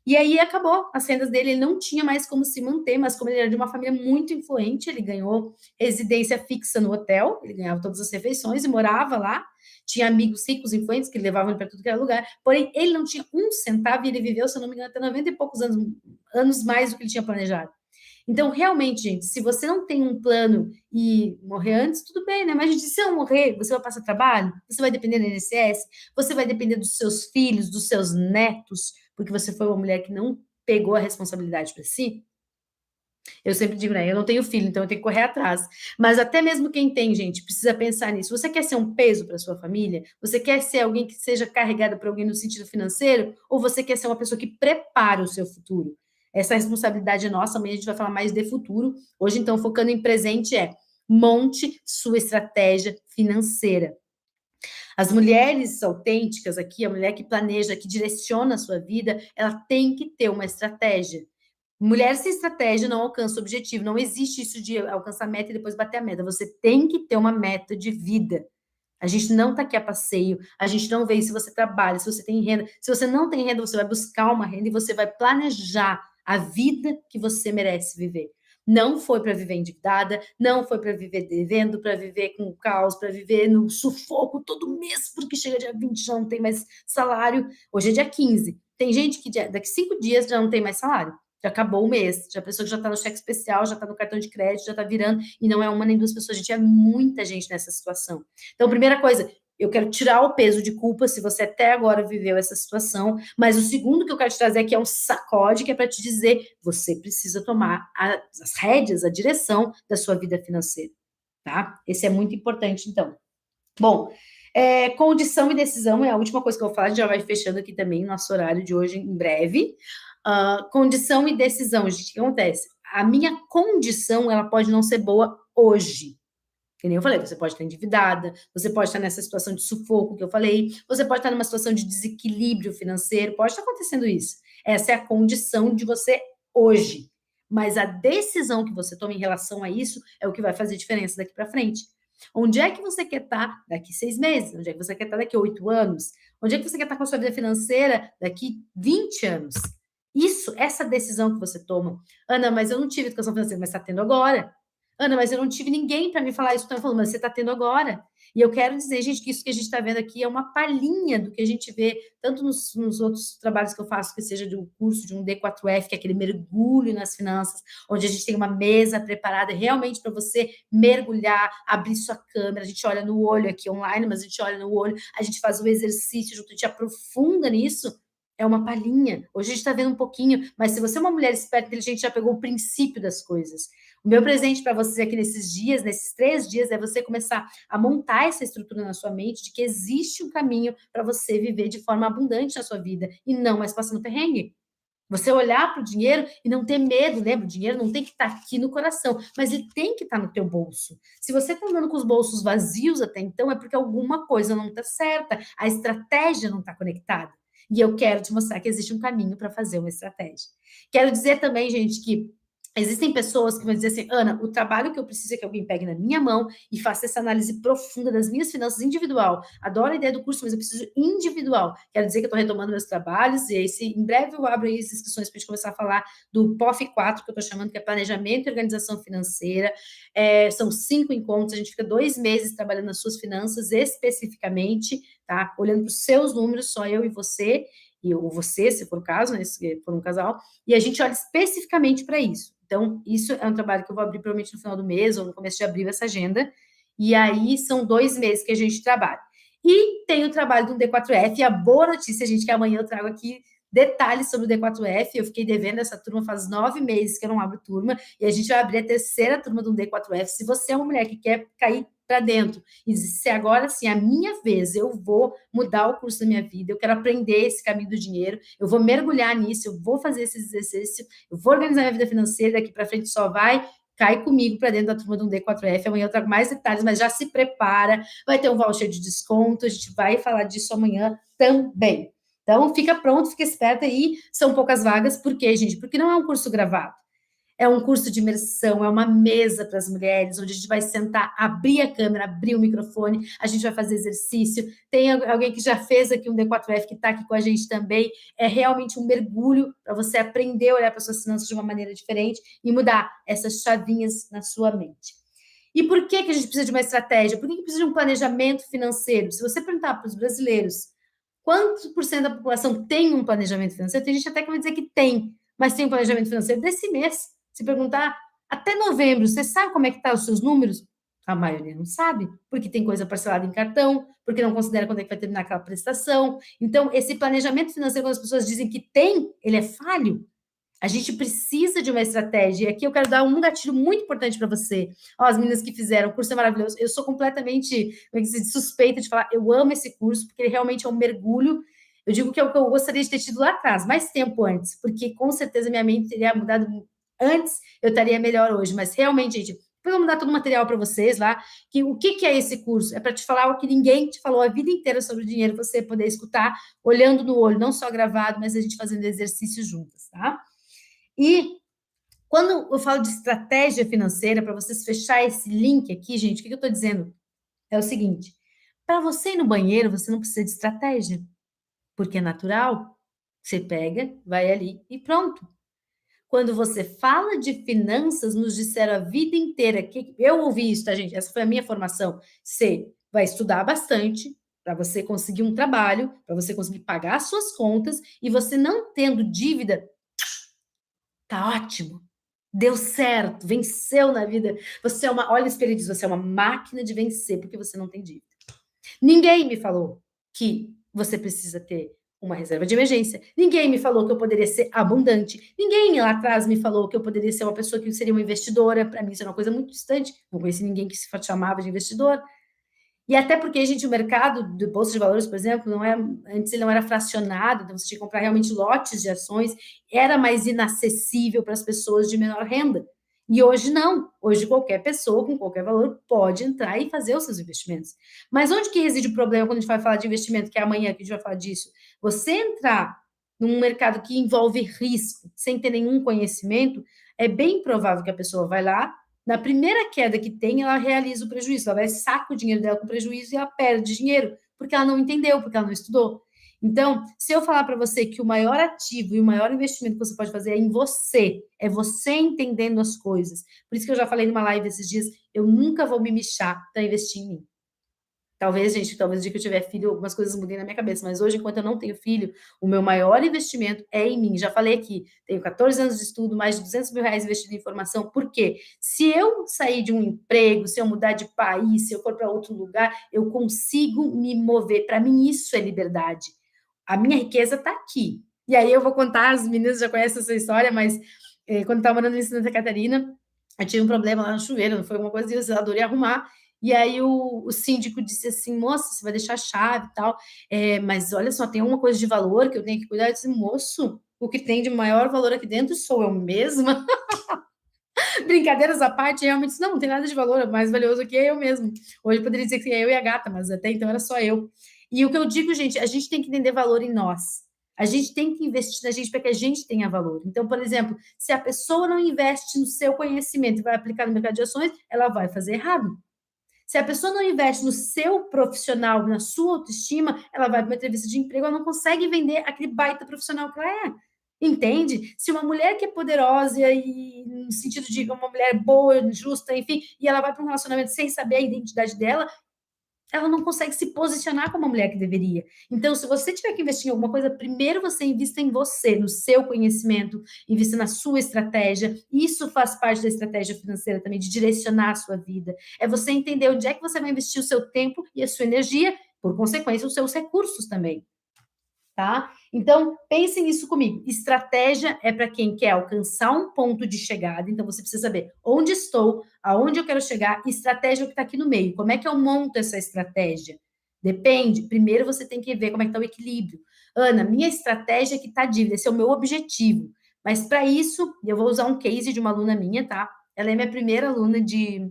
E aí acabou as rendas dele, ele não tinha mais como se manter, mas como ele era de uma família muito influente, ele ganhou residência fixa no hotel, ele ganhava todas as refeições e morava lá, tinha amigos ricos, influentes, que levavam ele para tudo que era lugar, porém ele não tinha um centavo e ele viveu, se eu não me engano, até 90 e poucos anos mais do que ele tinha planejado. Então, realmente, gente, se você não tem um plano e morrer antes, tudo bem, né? Mas, gente, se eu morrer, você vai passar trabalho? Você vai depender do INSS? Você vai depender dos seus filhos, dos seus netos? porque você foi uma mulher que não pegou a responsabilidade para si? Eu sempre digo, né, eu não tenho filho, então eu tenho que correr atrás. Mas até mesmo quem tem, gente, precisa pensar nisso. Você quer ser um peso para sua família? Você quer ser alguém que seja carregada por alguém no sentido financeiro? Ou você quer ser uma pessoa que prepara o seu futuro? Essa responsabilidade é nossa, amanhã a gente vai falar mais de futuro. Hoje, então, focando em presente monte sua estratégia financeira. As mulheres autênticas aqui, a mulher que planeja, que direciona a sua vida, ela tem que ter uma estratégia. Mulher sem estratégia não alcança o objetivo. Não existe isso de alcançar a meta e depois bater a meta. Você tem que ter uma meta de vida. A gente não está aqui a passeio. A gente não vê se você trabalha, se você tem renda. Se você não tem renda, você vai buscar uma renda e você vai planejar a vida que você merece viver. Não foi para viver endividada, não foi para viver devendo, para viver com caos, para viver no sufoco todo mês, porque chega dia 20 já não tem mais salário. Hoje é dia 15. Tem gente que daqui 5 dias já não tem mais salário. Já acabou o mês, já a pessoa que já está no cheque especial, já está no cartão de crédito, já está virando, e não é uma nem duas pessoas, gente, é muita gente nessa situação. Então, primeira coisa, eu quero tirar o peso de culpa se você até agora viveu essa situação, mas o segundo que eu quero te trazer aqui é um sacode, que é para te dizer, você precisa tomar as rédeas, a direção da sua vida financeira, tá? Esse é muito importante, então. Bom, condição e decisão é a última coisa que eu vou falar, a gente já vai fechando aqui também nosso horário de hoje em breve. Condição e decisão, gente, o que acontece? A minha condição, ela pode não ser boa hoje. Que nem eu falei, você pode estar endividada, você pode estar nessa situação de sufoco que eu falei, você pode estar numa situação de desequilíbrio financeiro, pode estar acontecendo isso. Essa é a condição de você hoje. Mas a decisão que você toma em relação a isso é o que vai fazer diferença daqui para frente. Onde é que você quer estar daqui 6 meses? Onde é que você quer estar daqui 8 anos? Onde é que você quer estar com a sua vida financeira daqui 20 anos? Isso, essa decisão que você toma. Ana, mas eu não tive educação financeira, mas está tendo agora. Ana, mas eu não tive ninguém para me falar isso. Então, eu falo, mas você está tendo agora. E eu quero dizer, gente, que isso que a gente está vendo aqui é uma palhinha do que a gente vê, tanto nos outros trabalhos que eu faço, que seja do curso de um D4F, que é aquele mergulho nas finanças, onde a gente tem uma mesa preparada realmente para você mergulhar, abrir sua câmera, a gente olha no olho aqui online, mas a gente olha no olho, a gente faz o exercício junto, a gente aprofunda nisso, é uma palhinha. Hoje a gente está vendo um pouquinho, mas se você é uma mulher esperta, inteligente, já pegou o princípio das coisas. O meu presente para vocês aqui nesses dias, nesses 3 dias, é você começar a montar essa estrutura na sua mente de que existe um caminho para você viver de forma abundante na sua vida e não mais passando perrengue. Você olhar para o dinheiro e não ter medo, lembra? O dinheiro não tem que estar aqui no coração, mas ele tem que estar no teu bolso. Se você está andando com os bolsos vazios até então, é porque alguma coisa não está certa, a estratégia não está conectada. E eu quero te mostrar que existe um caminho para fazer uma estratégia. Quero dizer também, gente, que existem pessoas que vão dizer assim, Ana, o trabalho que eu preciso é que alguém pegue na minha mão e faça essa análise profunda das minhas finanças individual. Adoro a ideia do curso, mas eu preciso individual. Quero dizer que eu estou retomando meus trabalhos e aí, em breve eu abro aí as inscrições para a gente começar a falar do POF 4, que eu estou chamando, que é Planejamento e Organização Financeira. São 5 encontros, a gente fica 2 meses trabalhando nas suas finanças especificamente, tá? Olhando para os seus números, só eu e você, ou você, se for o caso, né, se for um casal, e a gente olha especificamente para isso. Então, isso é um trabalho que eu vou abrir provavelmente no final do mês ou no começo de abril, essa agenda. E aí são 2 meses que a gente trabalha. E tem o trabalho do D4F, e a boa notícia, gente, que amanhã eu trago aqui detalhes sobre o D4F. Eu fiquei devendo essa turma faz 9 meses que eu não abro turma, e a gente vai abrir a terceira turma do D4F. Se você é uma mulher que quer cair para dentro e se agora sim, a minha vez, eu vou mudar o curso da minha vida, eu quero aprender esse caminho do dinheiro, eu vou mergulhar nisso, eu vou fazer esses exercícios, eu vou organizar minha vida financeira, daqui para frente só vai cai comigo para dentro da turma do D4F. Amanhã eu trago mais detalhes, mas já se prepara, vai ter um voucher de desconto, a gente vai falar disso amanhã também. Então, fica pronto, fica esperta aí, são poucas vagas, por quê, gente? Porque não é um curso gravado. É um curso de imersão, é uma mesa para as mulheres, onde a gente vai sentar, abrir a câmera, abrir o microfone, a gente vai fazer exercício. Tem alguém que já fez aqui um D4F que está aqui com a gente também. É realmente um mergulho para você aprender a olhar para suas finanças de uma maneira diferente e mudar essas chavinhas na sua mente. E por que a gente precisa de uma estratégia? Por que precisa de um planejamento financeiro? Se você perguntar para os brasileiros quantos por cento da população tem um planejamento financeiro, tem gente até que vai dizer que tem, mas tem um planejamento financeiro desse mês. Se perguntar até novembro, você sabe como é que tá os seus números? A maioria não sabe, porque tem coisa parcelada em cartão, porque não considera quando é que vai terminar aquela prestação. Então, esse planejamento financeiro, quando as pessoas dizem que tem, ele é falho. A gente precisa de uma estratégia. E aqui eu quero dar um gatilho muito importante para você. Ó, as meninas que fizeram, o curso é maravilhoso. Eu sou completamente suspeita de falar, eu amo esse curso, porque ele realmente é um mergulho. Eu digo que é o que eu gostaria de ter tido lá atrás, mais tempo antes, porque com certeza minha mente teria mudado antes, eu estaria melhor hoje. Mas realmente, gente, depois eu vou mandar todo o material para vocês lá. Que o que é esse curso? É para te falar o que ninguém te falou a vida inteira sobre dinheiro, você poder escutar, olhando no olho, não só gravado, mas a gente fazendo exercícios juntas, tá? E quando eu falo de estratégia financeira, para vocês fechar esse link aqui, gente, o que eu estou dizendo? É o seguinte: para você ir no banheiro, você não precisa de estratégia, porque é natural. Você pega, vai ali e pronto. Quando você fala de finanças, nos disseram a vida inteira que eu ouvi isso, tá, gente? Essa foi a minha formação. Você vai estudar bastante para você conseguir um trabalho, para você conseguir pagar as suas contas e você não tendo dívida, tá ótimo. Deu certo, venceu na vida. Você é uma, olha o espelho e diz, você é uma máquina de vencer porque você não tem dívida. Ninguém me falou que você precisa ter uma reserva de emergência. Ninguém me falou que eu poderia ser abundante. Ninguém lá atrás me falou que eu poderia ser uma pessoa que seria uma investidora. Para mim, isso é uma coisa muito distante. Não conheci ninguém que se chamava de investidor. E até porque, gente, o mercado do bolsa de valores, por exemplo, não é, antes ele não era fracionado, então você tinha que comprar realmente lotes de ações, era mais inacessível para as pessoas de menor renda. E hoje não. Hoje qualquer pessoa com qualquer valor pode entrar e fazer os seus investimentos. Mas onde que reside o problema quando a gente vai falar de investimento, que é amanhã que a gente vai falar disso? Você entrar num mercado que envolve risco, sem ter nenhum conhecimento, é bem provável que a pessoa vai lá, na primeira queda que tem, ela realiza o prejuízo, ela vai saca o dinheiro dela com prejuízo e ela perde dinheiro, porque ela não entendeu, porque ela não estudou. Então, se eu falar para você que o maior ativo e o maior investimento que você pode fazer é em você, é você entendendo as coisas. Por isso que eu já falei numa live esses dias, eu nunca vou me mexer para investir em mim. Talvez, gente, talvez o dia que eu tiver filho, algumas coisas mudem na minha cabeça, mas hoje, enquanto eu não tenho filho, o meu maior investimento é em mim. Já falei aqui, tenho 14 anos de estudo, mais de 200 mil reais investido em formação, por quê? Se eu sair de um emprego, se eu mudar de país, se eu for para outro lugar, eu consigo me mover. Para mim, isso é liberdade. A minha riqueza está aqui. E aí eu vou contar, as meninas já conhecem essa história, mas quando eu estava morando em Santa Catarina, eu tive um problema lá no chuveiro, não foi uma coisa de eu adorei arrumar, e aí o síndico disse assim, moça, você vai deixar a chave e tal, mas olha só, tem uma coisa de valor que eu tenho que cuidar. Eu disse, moço, o que tem de maior valor aqui dentro sou eu mesma. Brincadeiras à parte, realmente, não tem nada de valor, o mais valioso aqui é eu mesmo. Hoje eu poderia dizer que é eu e a gata, mas até então era só eu. E o que eu digo, gente, a gente tem que entender valor em nós. A gente tem que investir na gente para que a gente tenha valor. Então, por exemplo, se a pessoa não investe no seu conhecimento e vai aplicar no mercado de ações, ela vai fazer errado. Se a pessoa não investe no seu profissional, na sua autoestima, ela vai para uma entrevista de emprego, ela não consegue vender aquele baita profissional que ela é. Entende? Se uma mulher que é poderosa e no sentido de uma mulher boa, justa, enfim, e ela vai para um relacionamento sem saber a identidade dela, ela não consegue se posicionar como a mulher que deveria. Então, se você tiver que investir em alguma coisa, primeiro você invista em você, no seu conhecimento, invista na sua estratégia. Isso faz parte da estratégia financeira também, de direcionar a sua vida. É você entender onde é que você vai investir o seu tempo e a sua energia, por consequência, os seus recursos também. Tá? Então, pensem nisso comigo. Estratégia é para quem quer alcançar um ponto de chegada. Então, você precisa saber onde estou, aonde eu quero chegar. Estratégia é o que está aqui no meio. Como é que eu monto essa estratégia? Depende. Primeiro, você tem que ver como é que está o equilíbrio. Ana, minha estratégia é que está dívida. Esse é o meu objetivo. Mas, para isso, eu vou usar um case de uma aluna minha, tá? Ela é minha primeira aluna de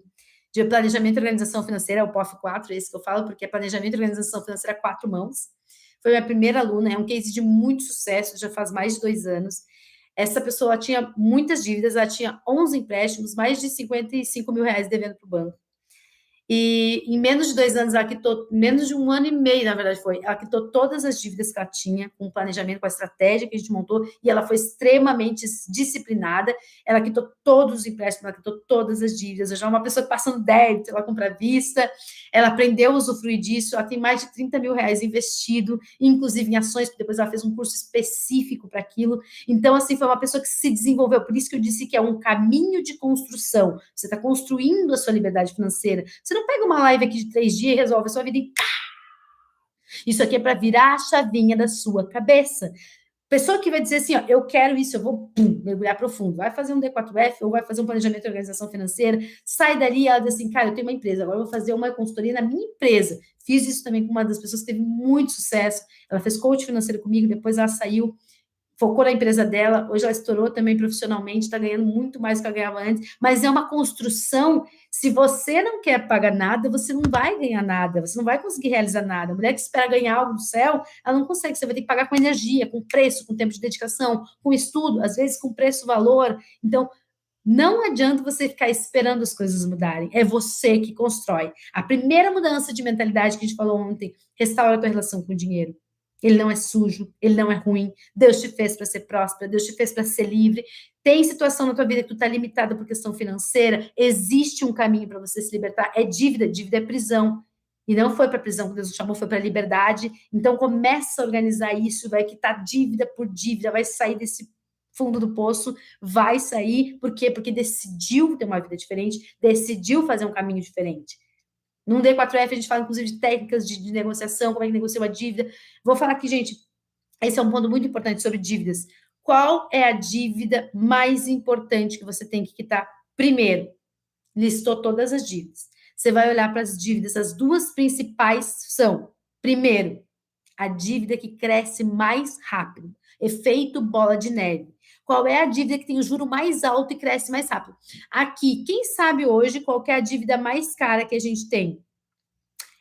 planejamento e organização financeira, é o POF 4, esse que eu falo, porque é planejamento e organização financeira a 4 mãos. Foi minha primeira aluna, é um case de muito sucesso, já faz mais de 2 anos. Essa pessoa tinha muitas dívidas, ela tinha 11 empréstimos, mais de 55 mil reais devendo para o banco. E em menos de 2 anos, ela quitou, menos de 1 ano e meio, na verdade foi, ela quitou todas as dívidas que ela tinha, com o planejamento, com a estratégia que a gente montou, e ela foi extremamente disciplinada, ela quitou todos os empréstimos, ela quitou todas as dívidas, já é uma pessoa que passando débito, ela compra à vista, ela aprendeu a usufruir disso, ela tem mais de 30 mil reais investido, inclusive em ações, porque depois ela fez um curso específico para aquilo, então, assim, foi uma pessoa que se desenvolveu, por isso que eu disse que é um caminho de construção, você está construindo a sua liberdade financeira, você não pega uma live aqui de 3 dias e resolve a sua vida em... Isso aqui é para virar a chavinha da sua cabeça. Pessoa que vai dizer assim, ó, eu quero isso, eu vou mergulhar profundo, vai fazer um D4F ou vai fazer um planejamento de organização financeira, sai dali e ela diz assim, cara, eu tenho uma empresa, agora eu vou fazer uma consultoria na minha empresa. Fiz isso também com uma das pessoas que teve muito sucesso, ela fez coach financeiro comigo, depois ela saiu, focou na empresa dela, hoje ela estourou também profissionalmente, está ganhando muito mais do que ela ganhava antes, mas é uma construção, se você não quer pagar nada, você não vai ganhar nada, você não vai conseguir realizar nada. A mulher que espera ganhar algo do céu, ela não consegue, você vai ter que pagar com energia, com preço, com tempo de dedicação, com estudo, às vezes com preço-valor. Então, não adianta você ficar esperando as coisas mudarem, é você que constrói. A primeira mudança de mentalidade que a gente falou ontem, restaura a tua relação com o dinheiro. Ele não é sujo, ele não é ruim. Deus te fez para ser próspera, Deus te fez para ser livre. Tem situação na tua vida que tu está limitada por questão financeira, existe um caminho para você se libertar. É dívida, dívida é prisão. E não foi para prisão que Deus nos chamou, foi para liberdade. Então começa a organizar isso, vai quitar dívida por dívida, vai sair desse fundo do poço, vai sair. Por quê? Porque decidiu ter uma vida diferente, decidiu fazer um caminho diferente. Num D4F a gente fala, inclusive, de técnicas de negociação, como é que negocia uma dívida. Vou falar aqui, gente, esse é um ponto muito importante sobre dívidas. Qual é a dívida mais importante que você tem que quitar primeiro? Listou todas as dívidas. Você vai olhar para as dívidas, as duas principais são, primeiro, a dívida que cresce mais rápido, efeito bola de neve. Qual é a dívida que tem o juro mais alto e cresce mais rápido? Aqui, quem sabe hoje qual é a dívida mais cara que a gente tem?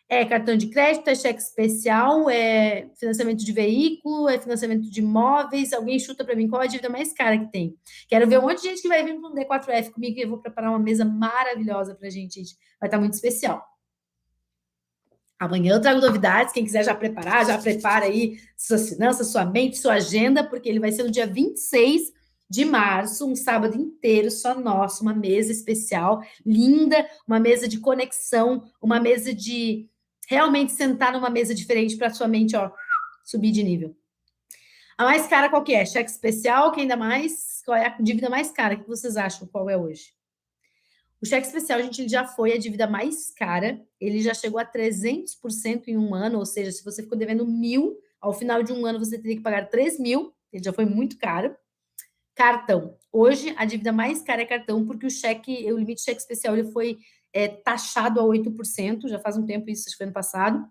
É cartão de crédito, é cheque especial, é financiamento de veículo, é financiamento de imóveis. Alguém chuta para mim qual é a dívida mais cara que tem? Quero ver um monte de gente que vai vir para um D4F comigo e eu vou preparar uma mesa maravilhosa para a gente. Vai estar muito especial. Amanhã eu trago novidades. Quem quiser já preparar, já prepara aí suas finanças, sua mente, sua agenda, porque ele vai ser no dia 26 de março, um sábado inteiro só nosso, uma mesa especial, linda, uma mesa de conexão, uma mesa de realmente sentar numa mesa diferente para sua mente, ó, subir de nível. A mais cara qual que é? Cheque especial, que ainda mais? Qual é a dívida mais cara? O que vocês acham? Qual é hoje? O cheque especial, gente, ele já foi a dívida mais cara, ele já chegou a 300% em um ano, ou seja, se você ficou devendo 1.000, ao final de um ano você teria que pagar 3.000, ele já foi muito caro. Cartão. Hoje, a dívida mais cara é cartão, porque o limite de cheque especial ele foi taxado a 8%, já faz um tempo isso, acho que foi ano passado.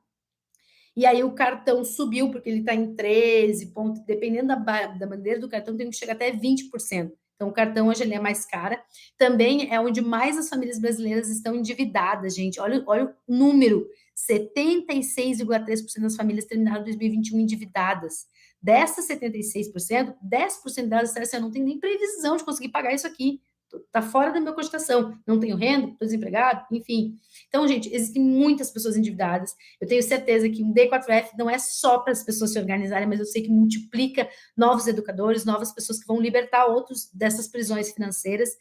E aí o cartão subiu, porque ele está em 13 pontos, dependendo da bandeira do cartão, tem que chegar até 20%. Então, o cartão hoje ele é mais cara. Também é onde mais as famílias brasileiras estão endividadas, gente. Olha o número: 76,3% das famílias terminaram 2021 endividadas. Dessas 76%, 10% delas disseram assim: eu não tenho nem previsão de conseguir pagar isso aqui. Está fora da minha cogitação. Não tenho renda, estou desempregado, enfim. Então, gente, existem muitas pessoas endividadas. Eu tenho certeza que um D4F não é só para as pessoas se organizarem, mas eu sei que multiplica novos educadores, novas pessoas que vão libertar outros dessas prisões financeiras.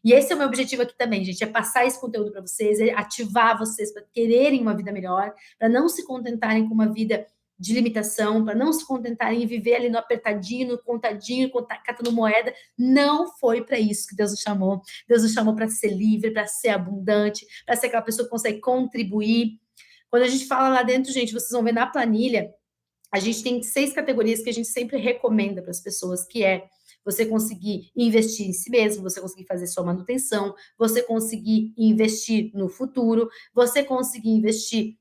E esse é o meu objetivo aqui também, gente, é passar esse conteúdo para vocês, é ativar vocês para quererem uma vida melhor, para não se contentarem com uma vida de limitação, para não se contentarem em viver ali no apertadinho, no contadinho, catando moeda. Não foi para isso que Deus nos chamou. Deus nos chamou para ser livre, para ser abundante, para ser aquela pessoa que consegue contribuir. Quando a gente fala lá dentro, gente, vocês vão ver na planilha, a gente tem 6 categorias que a gente sempre recomenda para as pessoas, que é você conseguir investir em si mesmo, você conseguir fazer sua manutenção, você conseguir investir no futuro, você conseguir investir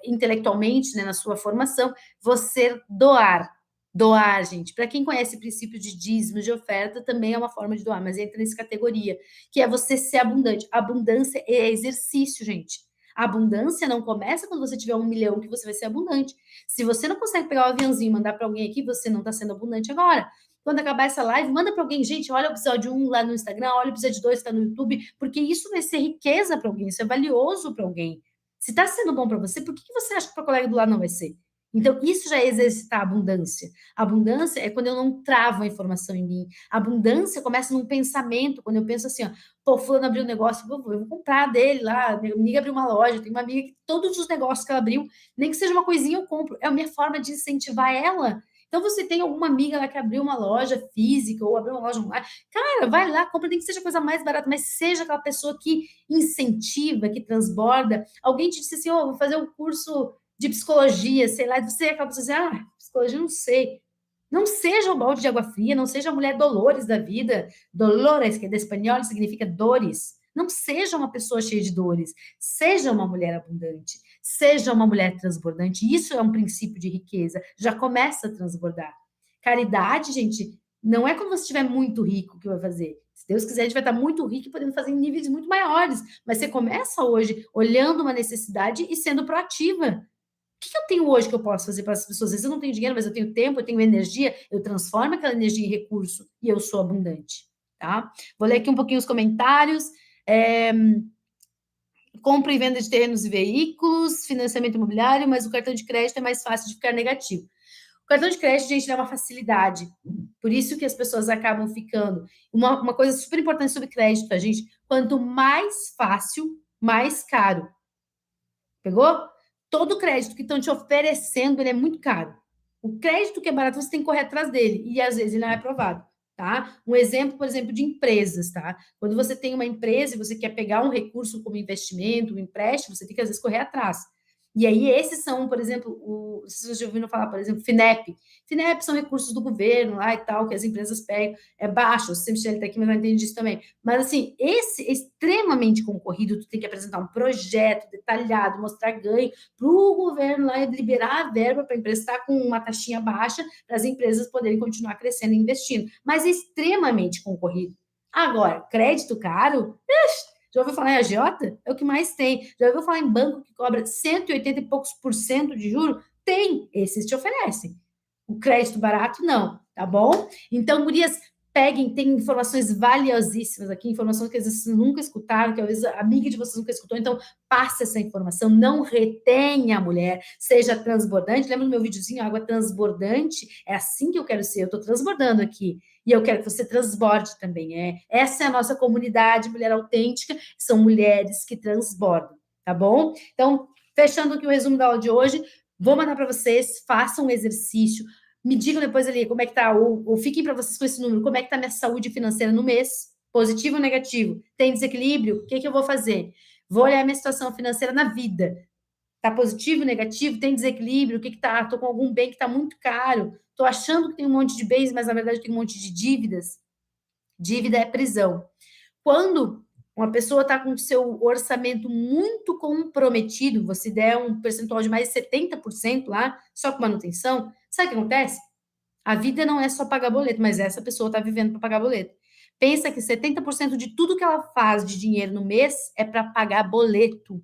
intelectualmente, né, na sua formação, você doar. Doar, gente. Para quem conhece o princípio de dízimo, de oferta, também é uma forma de doar, mas entra nessa categoria, que é você ser abundante. Abundância é exercício, gente. A abundância não começa quando você tiver 1 milhão que você vai ser abundante. Se você não consegue pegar o aviãozinho e mandar para alguém aqui, você não está sendo abundante agora. Quando acabar essa live, manda para alguém, gente, olha o episódio 1 lá no Instagram, olha o episódio 2 que está no YouTube, porque isso vai ser riqueza para alguém, isso é valioso para alguém. Se está sendo bom para você, por que que você acha que para o colega do lado não vai ser? Então, isso já é exercitar a abundância. A abundância é quando eu não travo a informação em mim. A abundância começa num pensamento, quando eu penso assim, ó, pô, fulano abriu um negócio, eu vou comprar dele lá, minha amiga abriu uma loja, tem uma amiga que todos os negócios que ela abriu, nem que seja uma coisinha eu compro. É a minha forma de incentivar ela. Então, você tem alguma amiga lá que abriu uma loja física ou abriu uma loja online, cara, vai lá, compra, nem que seja a coisa mais barata, mas seja aquela pessoa que incentiva, que transborda. Alguém te disse assim, ó, vou fazer um curso de psicologia, sei lá, e você acaba dizendo assim, psicologia não sei. Não seja o balde de água fria, não seja a mulher Dolores da vida. Dolores, que é de espanhol, significa dores. Não seja uma pessoa cheia de dores. Seja uma mulher abundante. Seja uma mulher transbordante. Isso é um princípio de riqueza. Já começa a transbordar. Caridade, gente, não é quando você estiver muito rico que vai fazer. Se Deus quiser, a gente vai estar muito rico e podendo fazer em níveis muito maiores. Mas você começa hoje olhando uma necessidade e sendo proativa. O que eu tenho hoje que eu posso fazer para as pessoas? Às vezes eu não tenho dinheiro, mas eu tenho tempo, eu tenho energia, eu transformo aquela energia em recurso e eu sou abundante, tá? Vou ler aqui um pouquinho os comentários. É, compra e venda de terrenos e veículos, financiamento imobiliário, mas o cartão de crédito é mais fácil de ficar negativo. O cartão de crédito, gente, é uma facilidade. Por isso que as pessoas acabam ficando. Uma coisa super importante sobre crédito, tá, gente? Quanto mais fácil, mais caro. Pegou? Todo crédito que estão te oferecendo, ele é muito caro. O crédito que é barato, você tem que correr atrás dele, e às vezes ele não é aprovado, tá? Um exemplo, por exemplo, de empresas, tá? Quando você tem uma empresa e você quer pegar um recurso como investimento, um empréstimo, você tem que às vezes correr atrás. E aí, esses são, por exemplo, vocês já ouviram falar, por exemplo, FINEP. FINEP são recursos do governo lá e tal, que as empresas pegam, é baixo, o Michele está aqui, mas não entende disso também. Mas, assim, esse é extremamente concorrido, tu tem que apresentar um projeto detalhado, mostrar ganho para o governo lá liberar a verba para emprestar com uma taxinha baixa para as empresas poderem continuar crescendo e investindo. Mas é extremamente concorrido. Agora, crédito caro, já ouviu falar em agiota? É o que mais tem. Já ouviu falar em banco que cobra 180 e poucos por cento de juro? Tem, esses te oferecem. O crédito barato, não, tá bom? Então, gurias, peguem, tem informações valiosíssimas aqui, informações que às vezes vocês nunca escutaram, que às vezes a amiga de vocês nunca escutou, então passe essa informação, não retenha a mulher, seja transbordante. Lembra do meu videozinho, água transbordante? É assim que eu quero ser, eu estou transbordando aqui. E eu quero que você transborde também. Essa é a nossa comunidade Mulher Autêntica, são mulheres que transbordam, tá bom? Então, fechando aqui o resumo da aula de hoje, vou mandar para vocês, façam um exercício, me digam depois ali como é que tá, ou fiquem para vocês com esse número, como é que tá minha saúde financeira no mês, positivo ou negativo? Tem desequilíbrio? O que que eu vou fazer? Vou olhar minha situação financeira na vida. Tá positivo, negativo? Tem desequilíbrio? O que que tá? Tô com algum bem que tá muito caro? Tô achando que tem um monte de bens, mas na verdade tem um monte de dívidas. Dívida é prisão. Quando uma pessoa está com o seu orçamento muito comprometido, você der um percentual de mais de 70% lá, só com manutenção, sabe o que acontece? A vida não é só pagar boleto, mas essa pessoa está vivendo para pagar boleto. Pensa que 70% de tudo que ela faz de dinheiro no mês é para pagar boleto,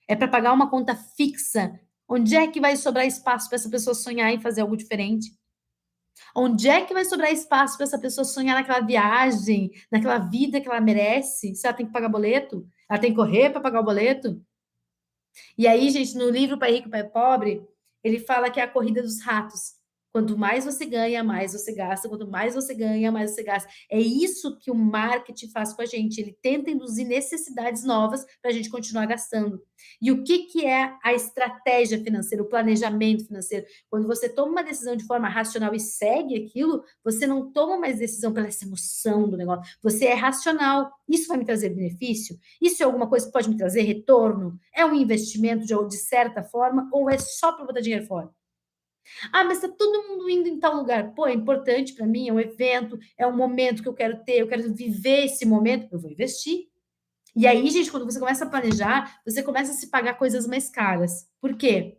é para pagar uma conta fixa. Onde é que vai sobrar espaço para essa pessoa sonhar em fazer algo diferente? Onde é que vai sobrar espaço para essa pessoa sonhar naquela viagem, naquela vida que ela merece? Se ela tem que pagar boleto? Ela tem que correr para pagar o boleto? E aí, gente, no livro Pai Rico, Pai Pobre, ele fala que é a corrida dos ratos. Quanto mais você ganha, mais você gasta. Quanto mais você ganha, mais você gasta. É isso que o marketing faz com a gente. Ele tenta induzir necessidades novas para a gente continuar gastando. E o que, que é a estratégia financeira, o planejamento financeiro? Quando você toma uma decisão de forma racional e segue aquilo, você não toma mais decisão pela essa emoção do negócio. Você é racional. Isso vai me trazer benefício? Isso é alguma coisa que pode me trazer retorno? É um investimento de certa forma ou é só para botar dinheiro fora? Ah, mas está todo mundo indo em tal lugar. Pô, é importante para mim, é um evento, é um momento que eu quero ter, eu quero viver esse momento, eu vou investir. E aí, gente, quando você começa a planejar, você começa a se pagar coisas mais caras. Por quê?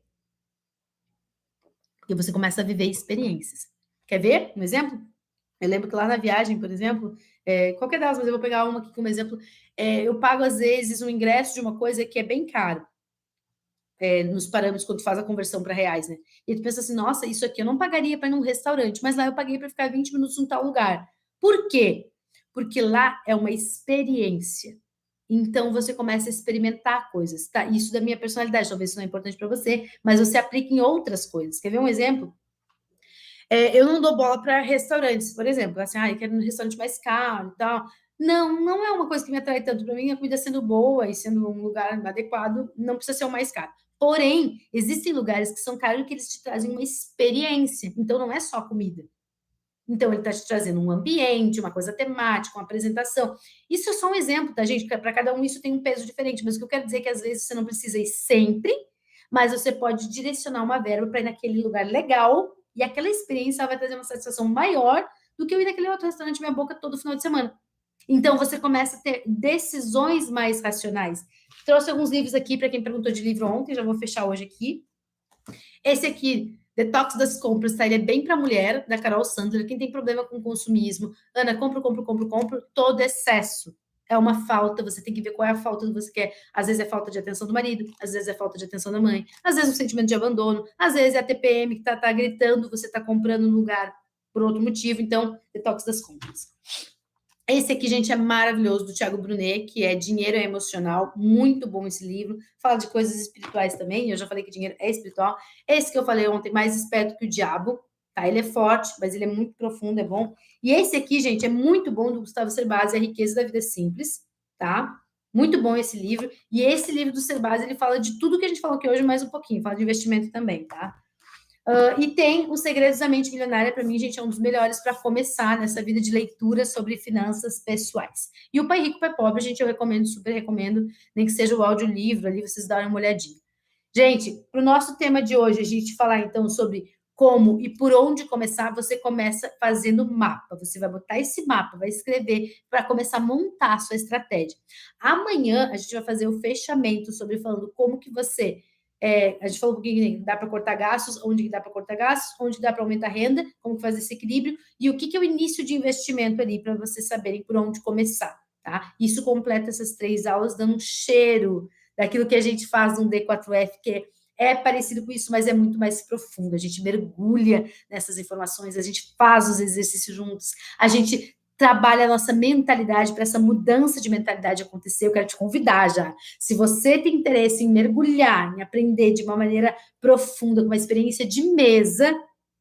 Porque você começa a viver experiências. Quer ver um exemplo? Eu lembro que lá na viagem, por exemplo, qualquer delas, mas eu vou pegar uma aqui como exemplo, eu pago às vezes um ingresso de uma coisa que é bem caro. Nos parâmetros quando tu faz a conversão para reais, né? E tu pensa assim, nossa, isso aqui eu não pagaria para ir num restaurante, mas lá eu paguei para ficar 20 minutos num tal lugar. Por quê? Porque lá é uma experiência. Então você começa a experimentar coisas, tá? Isso da minha personalidade, talvez isso não é importante para você, mas você aplica em outras coisas. Quer ver um exemplo? Eu não dou bola para restaurantes, por exemplo, assim, eu quero ir num restaurante mais caro e tal. Não, não é uma coisa que me atrai tanto. Para mim, a comida sendo boa e sendo um lugar adequado, não precisa ser o mais caro. Porém, existem lugares que são caros que eles te trazem uma experiência. Então, não é só comida. Então, ele está te trazendo um ambiente, uma coisa temática, uma apresentação. Isso é só um exemplo, tá, gente? Para cada um isso tem um peso diferente. Mas o que eu quero dizer é que às vezes você não precisa ir sempre, mas você pode direcionar uma verba para ir naquele lugar legal e aquela experiência vai trazer uma satisfação maior do que eu ir naquele outro restaurante minha boca todo final de semana. Então, você começa a ter decisões mais racionais. Trouxe alguns livros aqui para quem perguntou de livro ontem, já vou fechar hoje aqui. Esse aqui, Detox das Compras, tá? Ele é bem para mulher, da Carol Sandler. Quem tem problema com consumismo, Ana, compro, todo excesso é uma falta, você tem que ver qual é a falta que você quer. Às vezes é falta de atenção do marido, às vezes é falta de atenção da mãe, às vezes é um sentimento de abandono, às vezes é a TPM que tá gritando, você tá comprando no lugar por outro motivo. Então, Detox das Compras. Esse aqui, gente, é maravilhoso, do Thiago Brunet, que é Dinheiro é Emocional, muito bom esse livro, fala de coisas espirituais também, eu já falei que dinheiro é espiritual. Esse que eu falei ontem, Mais Esperto que o Diabo, tá? Ele é forte, mas ele é muito profundo, é bom. E esse aqui, gente, é muito bom, do Gustavo Cerbasi, A Riqueza da Vida Simples, tá? Muito bom esse livro. E esse livro do Cerbasi, ele fala de tudo que a gente falou aqui hoje, mais um pouquinho, fala de investimento também, tá? E tem Os Segredos da Mente Milionária, para mim, gente, é um dos melhores para começar nessa vida de leitura sobre finanças pessoais. E o Pai Rico, Pai Pobre, gente, eu recomendo, super recomendo, nem que seja o audiolivro ali, vocês darem uma olhadinha. Gente, para o nosso tema de hoje, a gente falar então sobre como e por onde começar, você começa fazendo mapa. Você vai botar esse mapa, vai escrever para começar a montar a sua estratégia. Amanhã a gente vai fazer o fechamento sobre falando como que você a gente falou um pouquinho que dá para cortar gastos, onde dá para cortar gastos, onde dá para aumentar a renda, como fazer esse equilíbrio, e o que é o início de investimento ali, para vocês saberem por onde começar, tá? Isso completa essas 3 aulas, dando um cheiro daquilo que a gente faz no D4F, que é parecido com isso, mas é muito mais profundo. A gente mergulha nessas informações, a gente faz os exercícios juntos, a gente trabalha a nossa mentalidade para essa mudança de mentalidade acontecer. Eu quero te convidar já. Se você tem interesse em mergulhar, em aprender de uma maneira profunda, com uma experiência de mesa,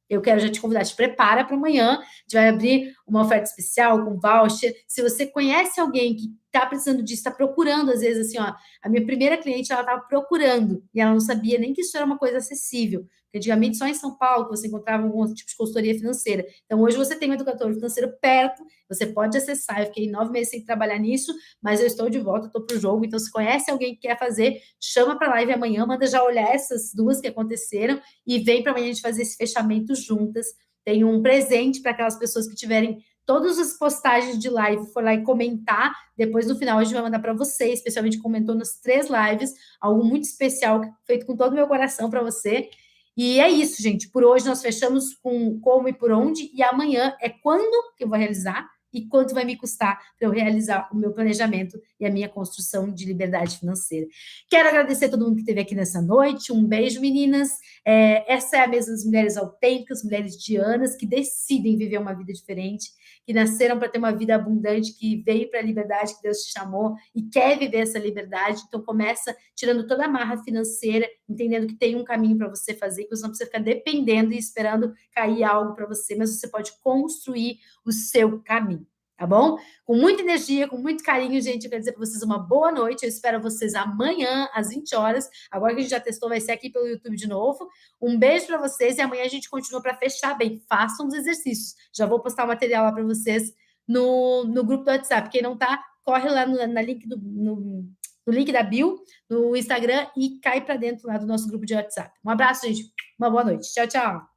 eu quero já te convidar, te prepara para amanhã, a gente vai abrir uma oferta especial com voucher. Se você conhece alguém que está precisando disso, está procurando, às vezes, assim, ó, a minha primeira cliente, ela estava procurando, e ela não sabia nem que isso era uma coisa acessível. Antigamente, só em São Paulo, você encontrava algum tipo de consultoria financeira. Então, hoje você tem um educador financeiro perto, você pode acessar. Eu fiquei 9 meses sem trabalhar nisso, mas eu estou de volta, estou para o jogo. Então, se conhece alguém que quer fazer, chama para a live amanhã, manda já olhar essas 2 que aconteceram e vem para amanhã a gente fazer esse fechamento juntas. Tem um presente para aquelas pessoas que tiverem todas as postagens de live, for lá e comentar. Depois, no final, a gente vai mandar para você, especialmente comentou nas 3 lives, algo muito especial, feito com todo o meu coração para você. E é isso, gente. Por hoje nós fechamos com como e por onde, e amanhã é quando que eu vou realizar e quanto vai me custar para eu realizar o meu planejamento e a minha construção de liberdade financeira. Quero agradecer a todo mundo que esteve aqui nessa noite. Um beijo, meninas. Essa é a mesa das mulheres autênticas, mulheres dianas, que decidem viver uma vida diferente, que nasceram para ter uma vida abundante, que veio para a liberdade que Deus te chamou e quer viver essa liberdade. Então, começa tirando toda a marra financeira, entendendo que tem um caminho para você fazer, que você não precisa ficar dependendo e esperando cair algo para você, mas você pode construir o seu caminho. Tá bom? Com muita energia, com muito carinho, gente, eu quero dizer para vocês uma boa noite. Eu espero vocês amanhã, às 20 horas. Agora que a gente já testou, vai ser aqui pelo YouTube de novo. Um beijo para vocês e amanhã a gente continua para fechar bem. Façam os exercícios. Já vou postar o material lá para vocês no grupo do WhatsApp. Quem não tá, corre lá no link da bio, no Instagram e cai para dentro lá do nosso grupo de WhatsApp. Um abraço, gente. Uma boa noite. Tchau, tchau.